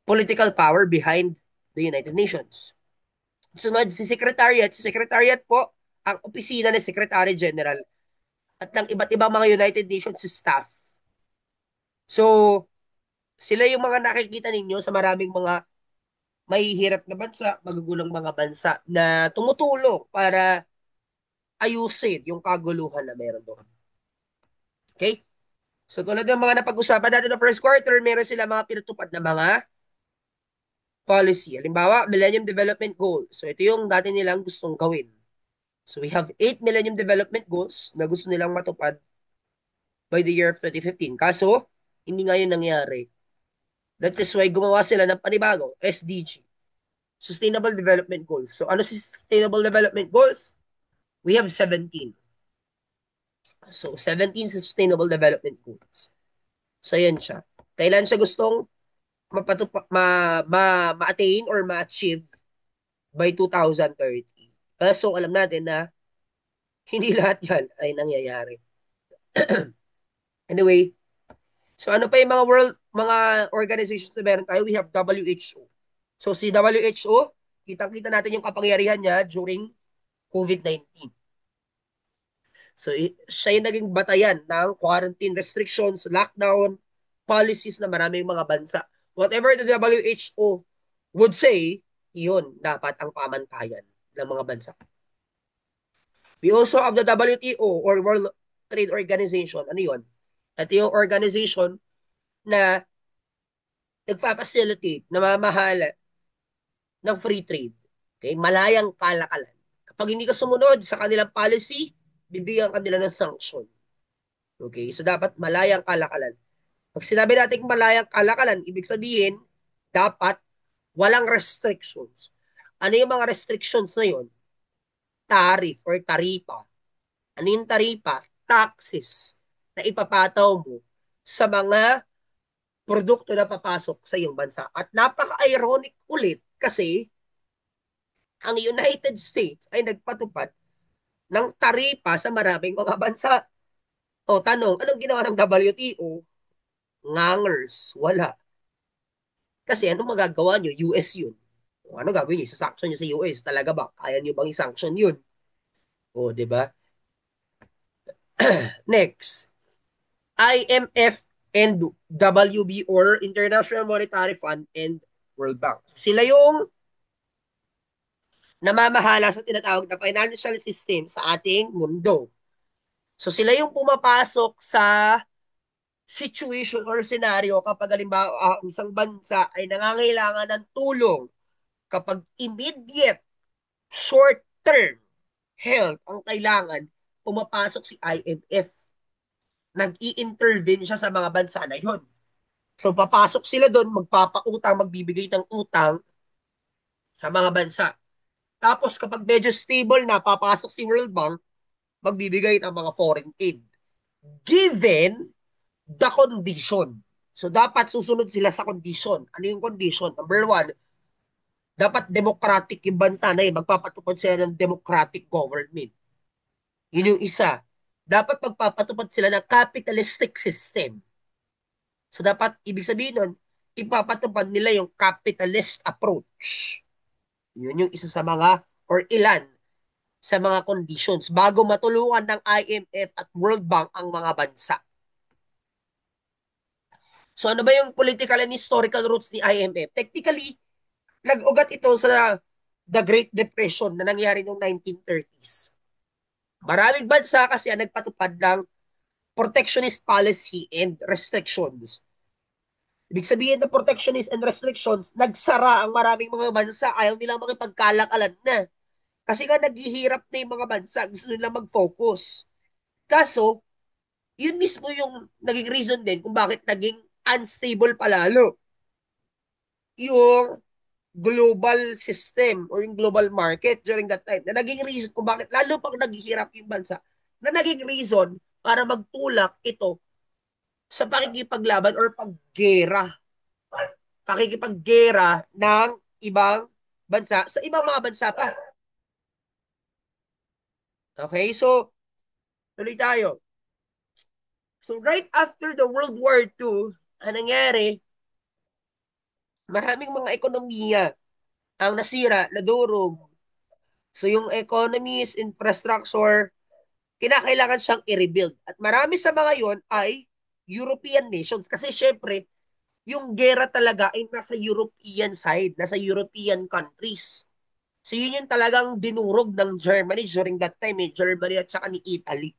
political power behind the United Nations. Sunod, si Secretariat. Si Secretariat po, ang opisina ng Secretary General at ng iba't ibang mga United Nations staff. So, sila yung mga nakikita ninyo sa maraming mga mahihirap na bansa, magugulong mga bansa na tumutulong para ayusin yung kaguluhan na meron doon. Okay? So, tulad ng mga napag-usapan natin ng first quarter, meron sila mga pinatupad na mga policy. Halimbawa, Millennium Development Goals. So, ito yung dati nilang gustong gawin. So, we have 8 Millennium Development Goals na gusto nilang matupad by the year of 2015. Kaso, hindi nga yun nangyari. That is why gumawa sila ng panibago, SDG, Sustainable Development Goals. So, ano si Sustainable Development Goals? We have 17. So, 17 Sustainable Development Goals. So, yan siya. Kailan siya gustong ma-attain or ma-achieve by 2030. So alam natin na hindi lahat yan ay nangyayari. Anyway, so ano pa yung mga organizations na meron tayo? We have WHO. So si WHO, kitang-kita natin yung kapangyarihan niya during COVID-19. So siya yung naging batayan ng quarantine restrictions, lockdown, policies na maraming mga bansa. Whatever the WHO would say, yun dapat ang pamantayan ng mga bansa. We also have the WTO or World Trade Organization. Ano yun? Ito yung organization na nagpa-facilitate, namamahala ng free trade. Okay? Malayang kalakalan. Kapag hindi ka sumunod sa kanilang policy, bibigyan kanila ng sanction. Okay? So dapat malayang kalakalan. Pag sinabi natin malayang kalakalan, ibig sabihin, dapat walang restrictions. Ano yung mga restrictions na yun? Tariff or taripa. Ano yung taripa? Taxes na ipapataw mo sa mga produkto na papasok sa iyong bansa. At napaka-ironic ulit kasi ang United States ay nagpatupad ng taripa sa maraming mga bansa. O tanong, anong ginawa ng WTO? Ngangers, wala. Kasi ano magagawa nyo? US yun. O, ano gagawin nyo? Isa-sanction nyo sa US. Talaga ba? Kaya nyo bang i-sanction yun? O, di ba? Next, IMF and WB or International Monetary Fund and World Bank. Sila yung namamahala sa tinatawag na financial system sa ating mundo. So sila yung pumapasok sa situation or scenario kapag halimbawa ang isang bansa ay nangangailangan ng tulong kapag immediate short term health ang kailangan, pumapasok si IMF. Nag-i-intervene siya sa mga bansa na yon. So papasok sila doon, magpapautang, magbibigay ng utang sa mga bansa. Tapos kapag medyo stable na, papasok si World Bank, magbibigay ng mga foreign aid. Given the condition. So dapat susunod sila sa condition. Ano yung condition? Number one, dapat democratic yung bansa na yun. Magpapatupad sila ng democratic government. Yun yung isa. Dapat magpapatupad sila ng capitalistic system. So dapat, ibig sabihin nun, ipapatupad nila yung capitalist approach. Yun yung isa sa mga, or ilan, sa mga conditions bago matulungan ng IMF at World Bank ang mga bansa. So ano ba yung political and historical roots ni IMF? Technically, nag-ugat ito sa the Great Depression na nangyari noong 1930s. Maraming bansa kasi ang nagpatupad ng protectionist policy and restrictions. Ibig sabihin ng protectionist and restrictions, nagsara ang maraming mga bansa. Ayaw nilang makipagkalakalan na. Kasi nga naghihirap na yung mga bansa. Gusto nilang mag-focus. Kaso, yun mismo yung naging reason din kung bakit naging unstable palalo yung global system or yung global market during that time. Na naging reason kung bakit lalo pang naghihirap yung bansa. Na naging reason para magtulak ito sa pakikipaglaban or paggera. Pakikipaggera ng ibang bansa sa ibang mga bansa pa. Okay, so tuloy tayo. So right after the World War II, ang nangyari, maraming mga ekonomiya ang nasira, nadurog. So yung economies, infrastructure, kinakailangan siyang i-rebuild. At marami sa mga yon ay European nations. Kasi syempre, yung gera talaga ay nasa European side, nasa European countries. So yun yung talagang dinurog ng Germany during that time, Germany at saka ni Italy.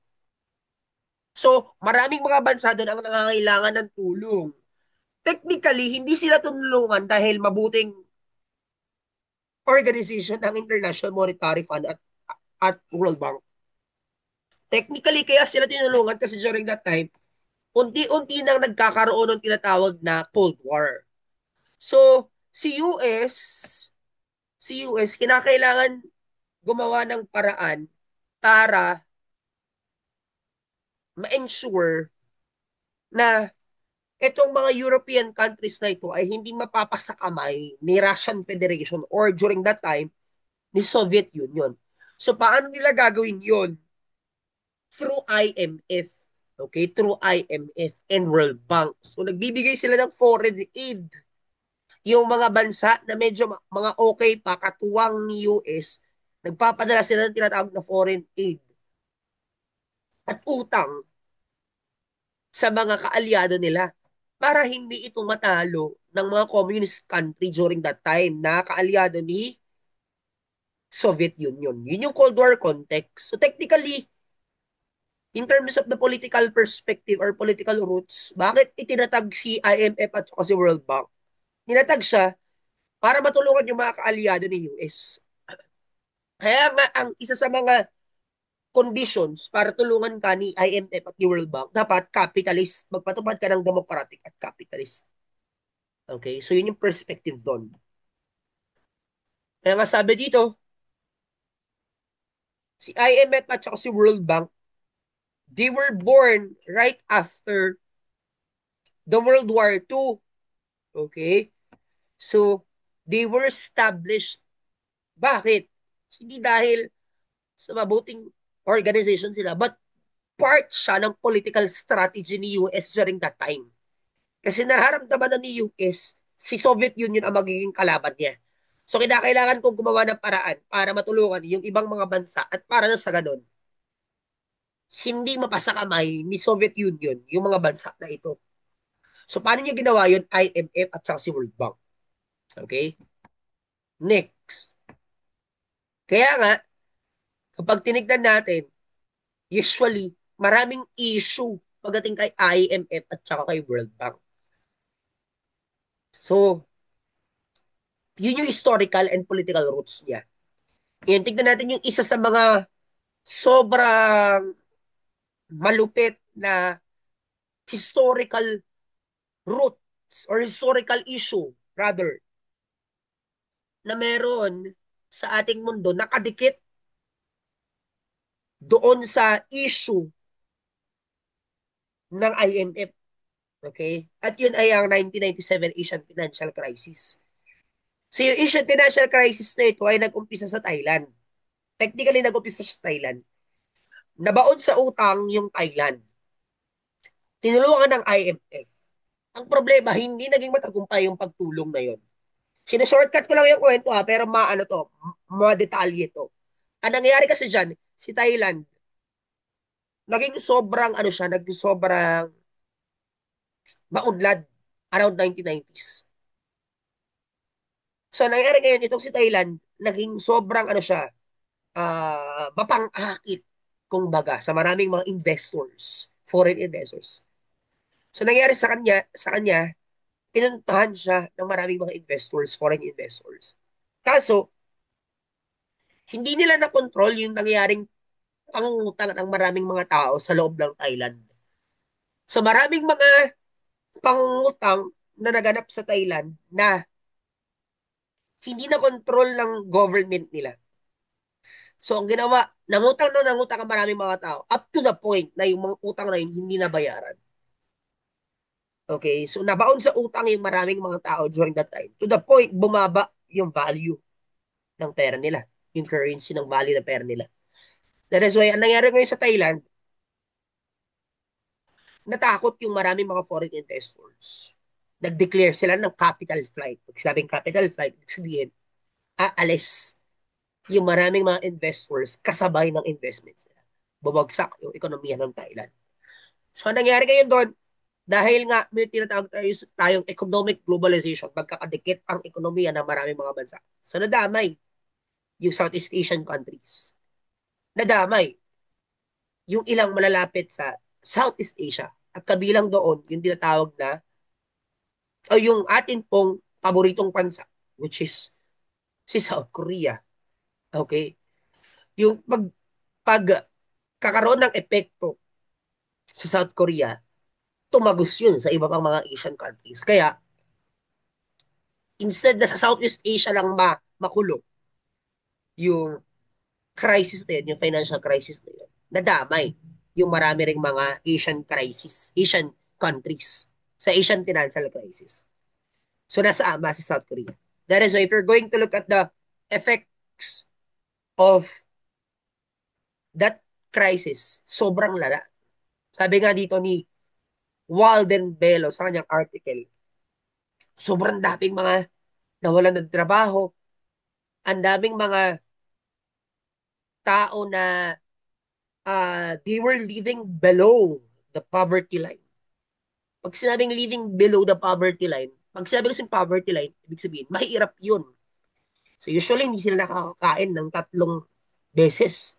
So maraming mga bansa doon ang nangangailangan ng tulong. Technically, hindi sila tunulungan dahil mabuting organization ng International Monetary Fund at World Bank. Technically, kaya sila tinulungan kasi during that time, unti-unti nang nagkakaroon ng tinatawag na Cold War. So, si US, kinakailangan gumawa ng paraan para ma-ensure na itong mga European countries na ito ay hindi mapapasakamay ni Russian Federation or during that time, ni Soviet Union. So, paano nila gagawin yon? Through IMF. Okay? Through IMF and World Bank. So, nagbibigay sila ng foreign aid. Yung mga bansa na medyo mga okay pa, katuwang ni US, nagpapadala sila ng tinatawag na foreign aid at utang sa mga kaalyado nila para hindi ito matalo ng mga communist country during that time na kaalyado ni Soviet Union. Yun yung Cold War context. So technically, in terms of the political perspective or political roots, bakit itinatag si IMF at si World Bank? Ninatag siya para matulungan yung mga kaalyado ni US. Kaya nga, ang isa sa mga conditions para tulungan ka ni IMF at ni World Bank, dapat capitalist, magpatupad ka ng democratic at capitalist. Okay? So, yun yung perspective doon. Kaya nga sabi dito, si IMF at saka si World Bank, they were born right after the World War II. Okay? So, they were established. Bakit? Hindi dahil sa mabuting organization sila, but part siya ng political strategy ni US during that time. Kasi nararamdaman na ni US, si Soviet Union ang magiging kalaban niya. So, kinakailangan kong gumawa ng paraan para matulungan yung ibang mga bansa at para na sa ganun, hindi mapasakamay ni Soviet Union yung mga bansa na ito. So, paano niya ginawa yun? IMF at saka si World Bank. Okay? Next. Kaya nga, kapag tinignan natin, usually, maraming issue pagdating kay IMF at saka kay World Bank. So, yun yung historical and political roots niya. Yan, tignan natin yung isa sa mga sobrang malupit na historical roots or historical issue, rather, na meron sa ating mundo nakadikit doon sa issue ng IMF. Okay? At yun ay ang 1997 Asian Financial Crisis. So yung Asian Financial Crisis na ito ay nag-umpisa sa Thailand. Technically, nag-umpisa sa Thailand. Nabaon sa utang yung Thailand. Tinulungan ng IMF. Ang problema, hindi naging matagumpay yung pagtulong na yun. Sinashortcut ko lang yung kwento ha, pero maano to, mga detalye to. Ang nangyayari kasi dyan, si Thailand, naging sobrang, ano siya, naging sobrang maunlad around 1990s. So, nangyayari ngayon, itong si Thailand, naging sobrang, ano siya, mapang-akit, kung baga, sa maraming mga investors, foreign investors. So, nangyayari sa kanya, pinuntahan siya ng maraming mga investors, foreign investors. Kaso, hindi nila na-control yung nangyayaring pangungutang ng maraming mga tao sa loob ng Thailand. So maraming mga pangungutang na naganap sa Thailand na hindi na control ng government nila. So ang ginawa, nangutang ang maraming mga tao up to the point na yung mga utang na yun hindi na bayaran. Okay, so nabaon sa utang yung maraming mga tao during that time. To the point, bumaba yung value ng pera nila. Yung currency ng value ng pera nila. That is why, ang nangyari ngayon sa Thailand, natakot yung maraming mga foreign investors. Nag-declare sila ng capital flight. Pag sabing capital flight, sabihin, aalis yung maraming mga investors kasabay ng investments nila. Bumagsak yung ekonomiya ng Thailand. So, ang nangyari ngayon doon, dahil nga may tinatawag tayong economic globalization, magkakadikit ang ekonomiya ng maraming mga bansa. So, nadamay yung Southeast Asian countries. Nadamay yung ilang malalapit sa Southeast Asia. At kabilang doon, yung tinatawag na o yung atin pong paboritong bansa, which is si South Korea. Okay? Yung pag kakaroon ng epekto sa South Korea, tumagos yun sa iba pang mga Asian countries. Kaya, instead na sa Southeast Asia lang makulong yung crisis na yun, yung financial crisis na yun, nadamay yung marami ring mga Asian crisis, Asian countries sa Asian financial crisis. So, nasa ama si South Korea. That is why if you're going to look at the effects of that crisis, sobrang lala. Sabi nga dito ni Walden Bello sa kanyang article, sobrang daming mga nawalan ng trabaho, ang daming mga tao na they were living below the poverty line. Pag sinabing living below the poverty line, pag sinabi kasing poverty line, ibig sabihin, mahirap yun. So usually, hindi sila nakakakain ng 3 beses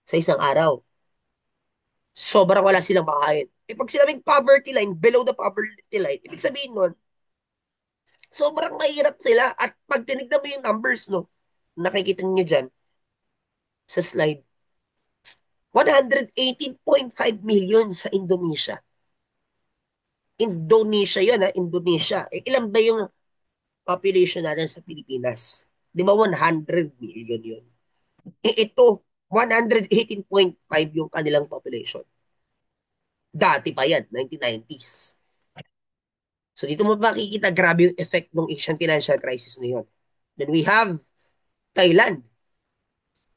sa isang araw. Sobrang wala silang makain. Eh pag sinabing poverty line, below the poverty line, ibig sabihin nun, sobrang mahirap sila. At pag tinignan mo yung numbers, no, nakikita niyo dyan sa slide, 118.5 million sa Indonesia. Indonesia yun, ha? Indonesia. Eh, ilan ba yung population natin sa Pilipinas? Di ba 100 million yun? Eh, ito, 118.5 yung kanilang population. Dati pa yan, 1990s. So dito mo makikita grabe yung effect ng Asian financial crisis na yun. Then we have Thailand,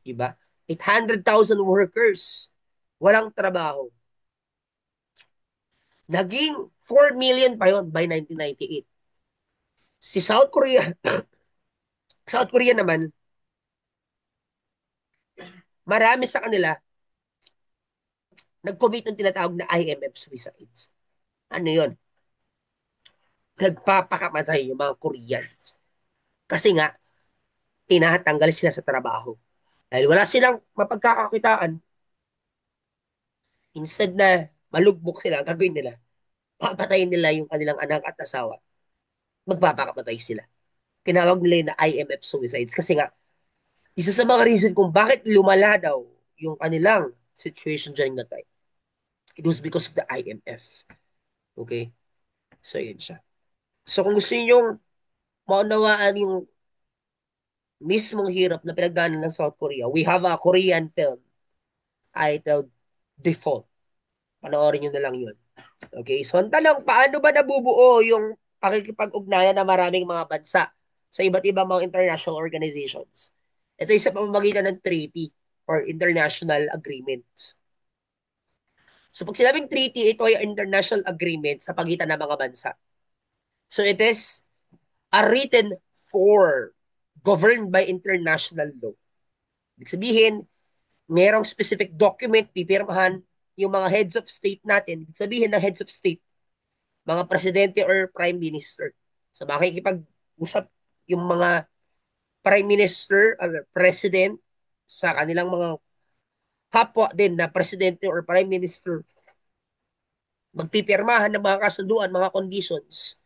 di ba? 800,000 workers, walang trabaho. Naging 4 million pa yon by 1998. Si South Korea, South Korea naman, marami sa kanila nag-commit ng tinatawag na IMF suicides. Ano yon? Nagpapakamatay yung mga Koreans. Kasi nga, tinatanggal sila sa trabaho. Dahil wala silang mapagkakakitaan, instead na malugbok sila, gagawin nila, papatayin nila yung kanilang anak at asawa. Magpapakamatay sila. Tinawag nila yung na IMF suicides kasi nga, isa sa mga reason kung bakit lumala daw yung kanilang situation during that time, it was because of the IMF. Okay? So, yun siya. So, kung gusto niyo maunawaan yung mismong hirap na pinagdaanan ng South Korea, we have a Korean film titled Default. Panoorin nyo na lang yun. Okay, so ang tanong, paano ba nabubuo yung pakikipag-ugnayan ng maraming mga bansa sa iba't ibang mga international organizations? Ito ay sa pamamagitan ng treaty or international agreements. So pag sinabing treaty, ito ay international agreement sa pagitan ng mga bansa. So it is a written form governed by international law. Ibig sabihin, merong specific document, pipirmahan yung mga heads of state natin. Ibig sabihin ng heads of state, mga presidente or prime minister. So makikipag-usap yung mga prime minister or president sa kanilang mga kapwa din na presidente or prime minister. Magpipirmahan ng mga kasunduan, mga conditions.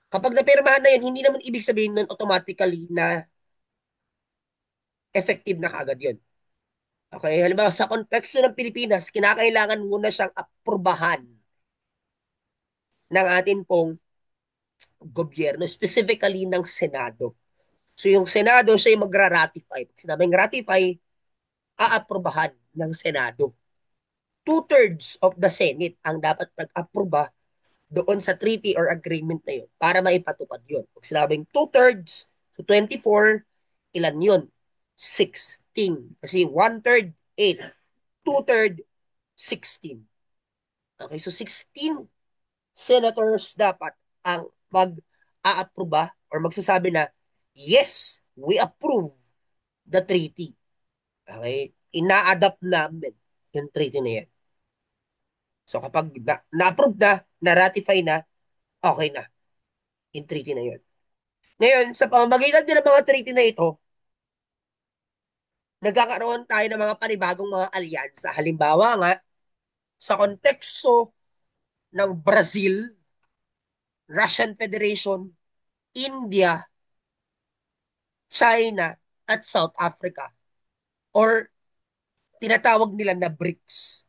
Kapag napirmahan na yan, hindi naman ibig sabihin nun automatically na effective na kaagad yun. Okay, halimbawa sa konteksto ng Pilipinas, kinakailangan muna siyang aprubahan ng atin pong gobyerno, specifically ng Senado. So yung Senado, siya yung magra-ratify. Pag sinabing ratify, aaprubahan ng Senado. Two-thirds of the Senate ang dapat mag-aproba doon sa treaty or agreement na yun para maipatupad yun. Pag sinabing two-thirds, so 24, ilan yun? 16. Kasi one-third, 8. Two-third, 16. Okay, so 16 senators dapat ang mag-aaproba or magsasabi na, yes, we approve the treaty. Okay? Ina-adapt namin yung treaty na yan. So kapag na-approve na, na-ratify na, okay na yung treaty na yun. Ngayon, sa pamamagitan din ng mga treaty na ito, nagkakaroon tayo ng mga panibagong mga alyansa. Halimbawa nga, sa konteksto ng Brazil, Russian Federation, India, China, at South Africa. Or tinatawag nila na BRICS.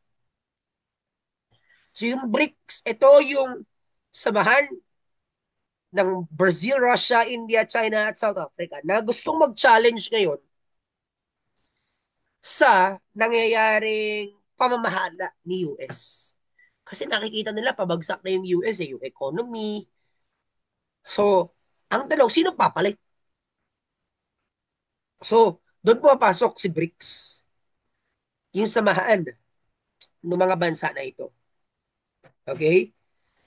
So yung BRICS, ito yung samahan ng Brazil, Russia, India, China, at South Africa na gustong mag-challenge ngayon sa nangyayaring pamamahala ni US. Kasi nakikita nila pabagsak na yung US, yung economy. So, ang tanong, sino papalit? So, Doon pumapasok si BRICS, yung samahan ng mga bansa na ito. Okay?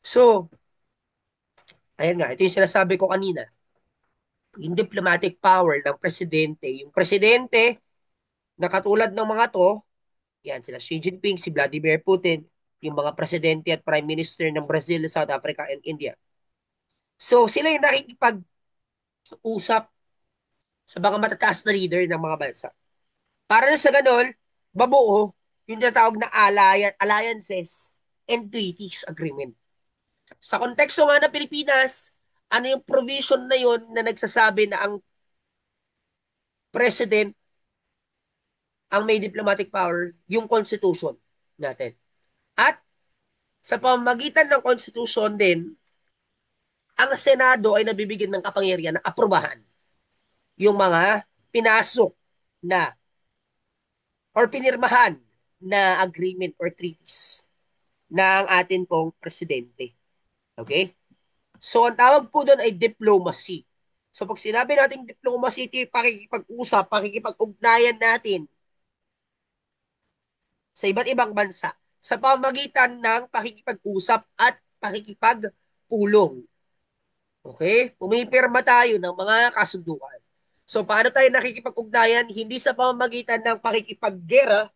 So, ayan nga, ito yung sinasabi ko kanina. Yung diplomatic power ng presidente, yung presidente na katulad ng mga to, yan sila Xi Jinping, si Vladimir Putin, yung mga presidente at prime minister ng Brazil, South Africa, and India. So, sila yung nakikipag-usap sa mga matataas na leader ng mga bansa. Para na sa ganun, mabuo yung tinatawag na alliances and treaties agreement. Sa konteksto nga ng Pilipinas, ano yung provision na yon na nagsasabi na ang president ang may diplomatic power, yung constitution natin. At sa pamamagitan ng constitution din, ang Senado ay nabibigyan ng kapangyarihan na aprobahan yung mga pinasok na or pinirmahan na agreement or treaties ng atin pong presidente. Okay? So, ang tawag po doon ay diplomacy. So, pag sinabi natin diplomacy, ito yung pakikipag-usap, pakikipag-ugnayan natin sa iba't ibang bansa sa pamagitan ng pakikipag-usap at pakikipagpulong. Okay? Pumipirma tayo ng mga kasunduan. So, paano tayo nakikipag-ugnayan? Hindi sa pamamagitan ng pakikipaggera,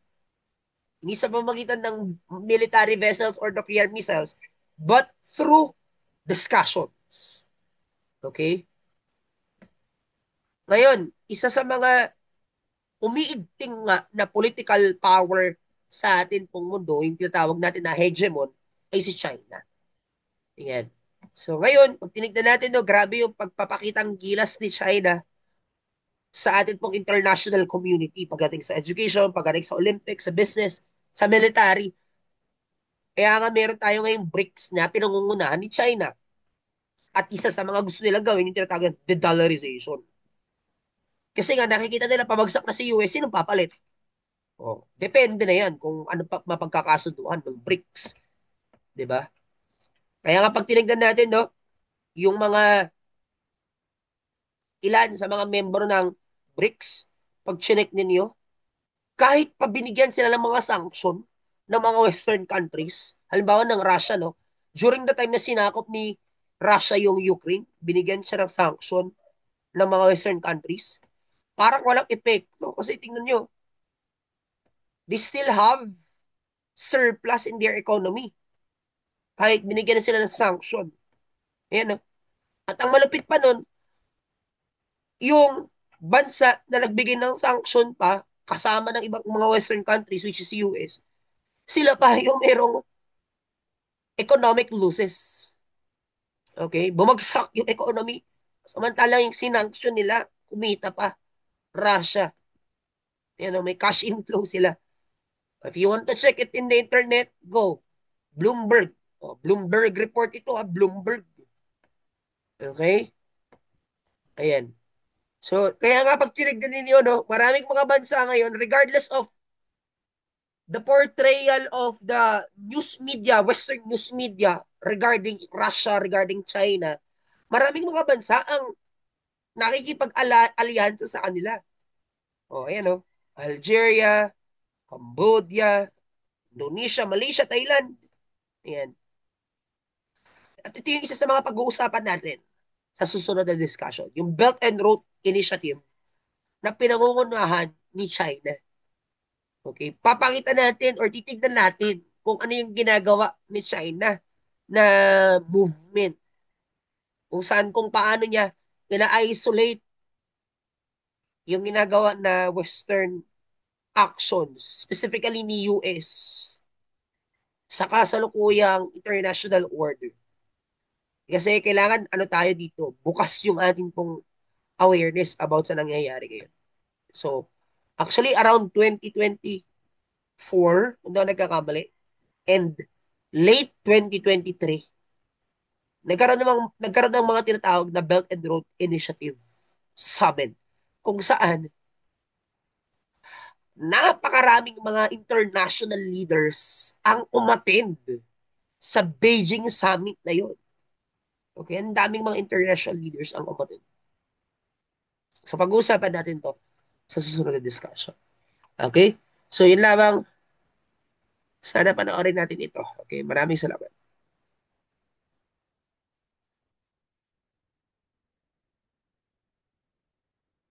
hindi sa pamamagitan ng military vessels or nuclear missiles, but through discussions. Okay? Ngayon, isa sa mga umiigting nga na political power sa atin pong mundo, yung tinatawag natin na hegemon, ay si China. Ayan. So ngayon, pag tinignan natin, no, grabe yung pagpapakitang gilas ni China sa atin pong international community pagdating sa education, pagdating sa Olympics, sa business, sa military. Kaya nga meron tayo ngayong BRICS na pinangungunahan ni China. At isa sa mga gusto nilang gawin yung tinatawag na de-dollarization. Kasi nga nakikita nila pabagsak na si US, sinong papalit? Oh, depende na yan kung ano pa mapagkakasunduan ng BRICS, 'di ba? Kaya nga pag tinignan natin, no, yung mga ilan sa mga membro ng BRICS, pag chinek ninyo, kahit pa binigyan sila ng mga sanction ng mga western countries, halimbawa ng Russia, no, during the time na sinakop ni Russia yung Ukraine, binigyan siya ng sanction ng mga western countries, parang walang effect, no? Kasi tingnan nyo, they still have surplus in their economy kahit binigyan na sila ng sanction. Ayan, no? At ang malupit pa nun, yung bansa na nagbigay ng sanction pa, kasama ng ibang mga western countries, which is US, sila pa yung merong economic losses. Okay? Bumagsak yung economy. Samantalang yung sinanction nila, kumita pa. Russia. Yan, may cash inflow sila. If you want to check it in the internet, go. Bloomberg. Oh, Bloomberg report ito, Bloomberg. Okay? Ayan. So, kaya nga pag tinignan ninyo, no, maraming mga bansa ngayon, regardless of the portrayal of the news media, Western news media, regarding Russia, regarding China, maraming mga bansa ang nakikipag-alyansa sa kanila. O, ayan o. Algeria, Cambodia, Indonesia, Malaysia, Thailand. Ayan. At ito yung isa sa mga pag-uusapan natin sa susunod na discussion. Yung Belt and Road Initiative na pinangungunahan ni China. Okay? Papakita natin or titignan natin kung ano yung ginagawa ni China na movement. Kung saan, kung paano niya ina-isolate yung ginagawa na Western actions, specifically ni US, sa kasalukuyang international order. Kasi kailangan, ano tayo dito, bukas yung ating pong awareness about sa nangyayari ngayon. So, actually, around 2024, kung na nagkakamali, and late 2023, nagkaroon ng mga tinatawag na Belt and Road Initiative Summit, kung saan napakaraming mga international leaders ang umattend sa Beijing Summit na yon. Okay, ang daming mga international leaders ang umattend. So pag-uusapan natin to. sa susunod na discussion. Okay? So, yun lamang. Sana panoorin natin ito. Okay? Maraming salamat.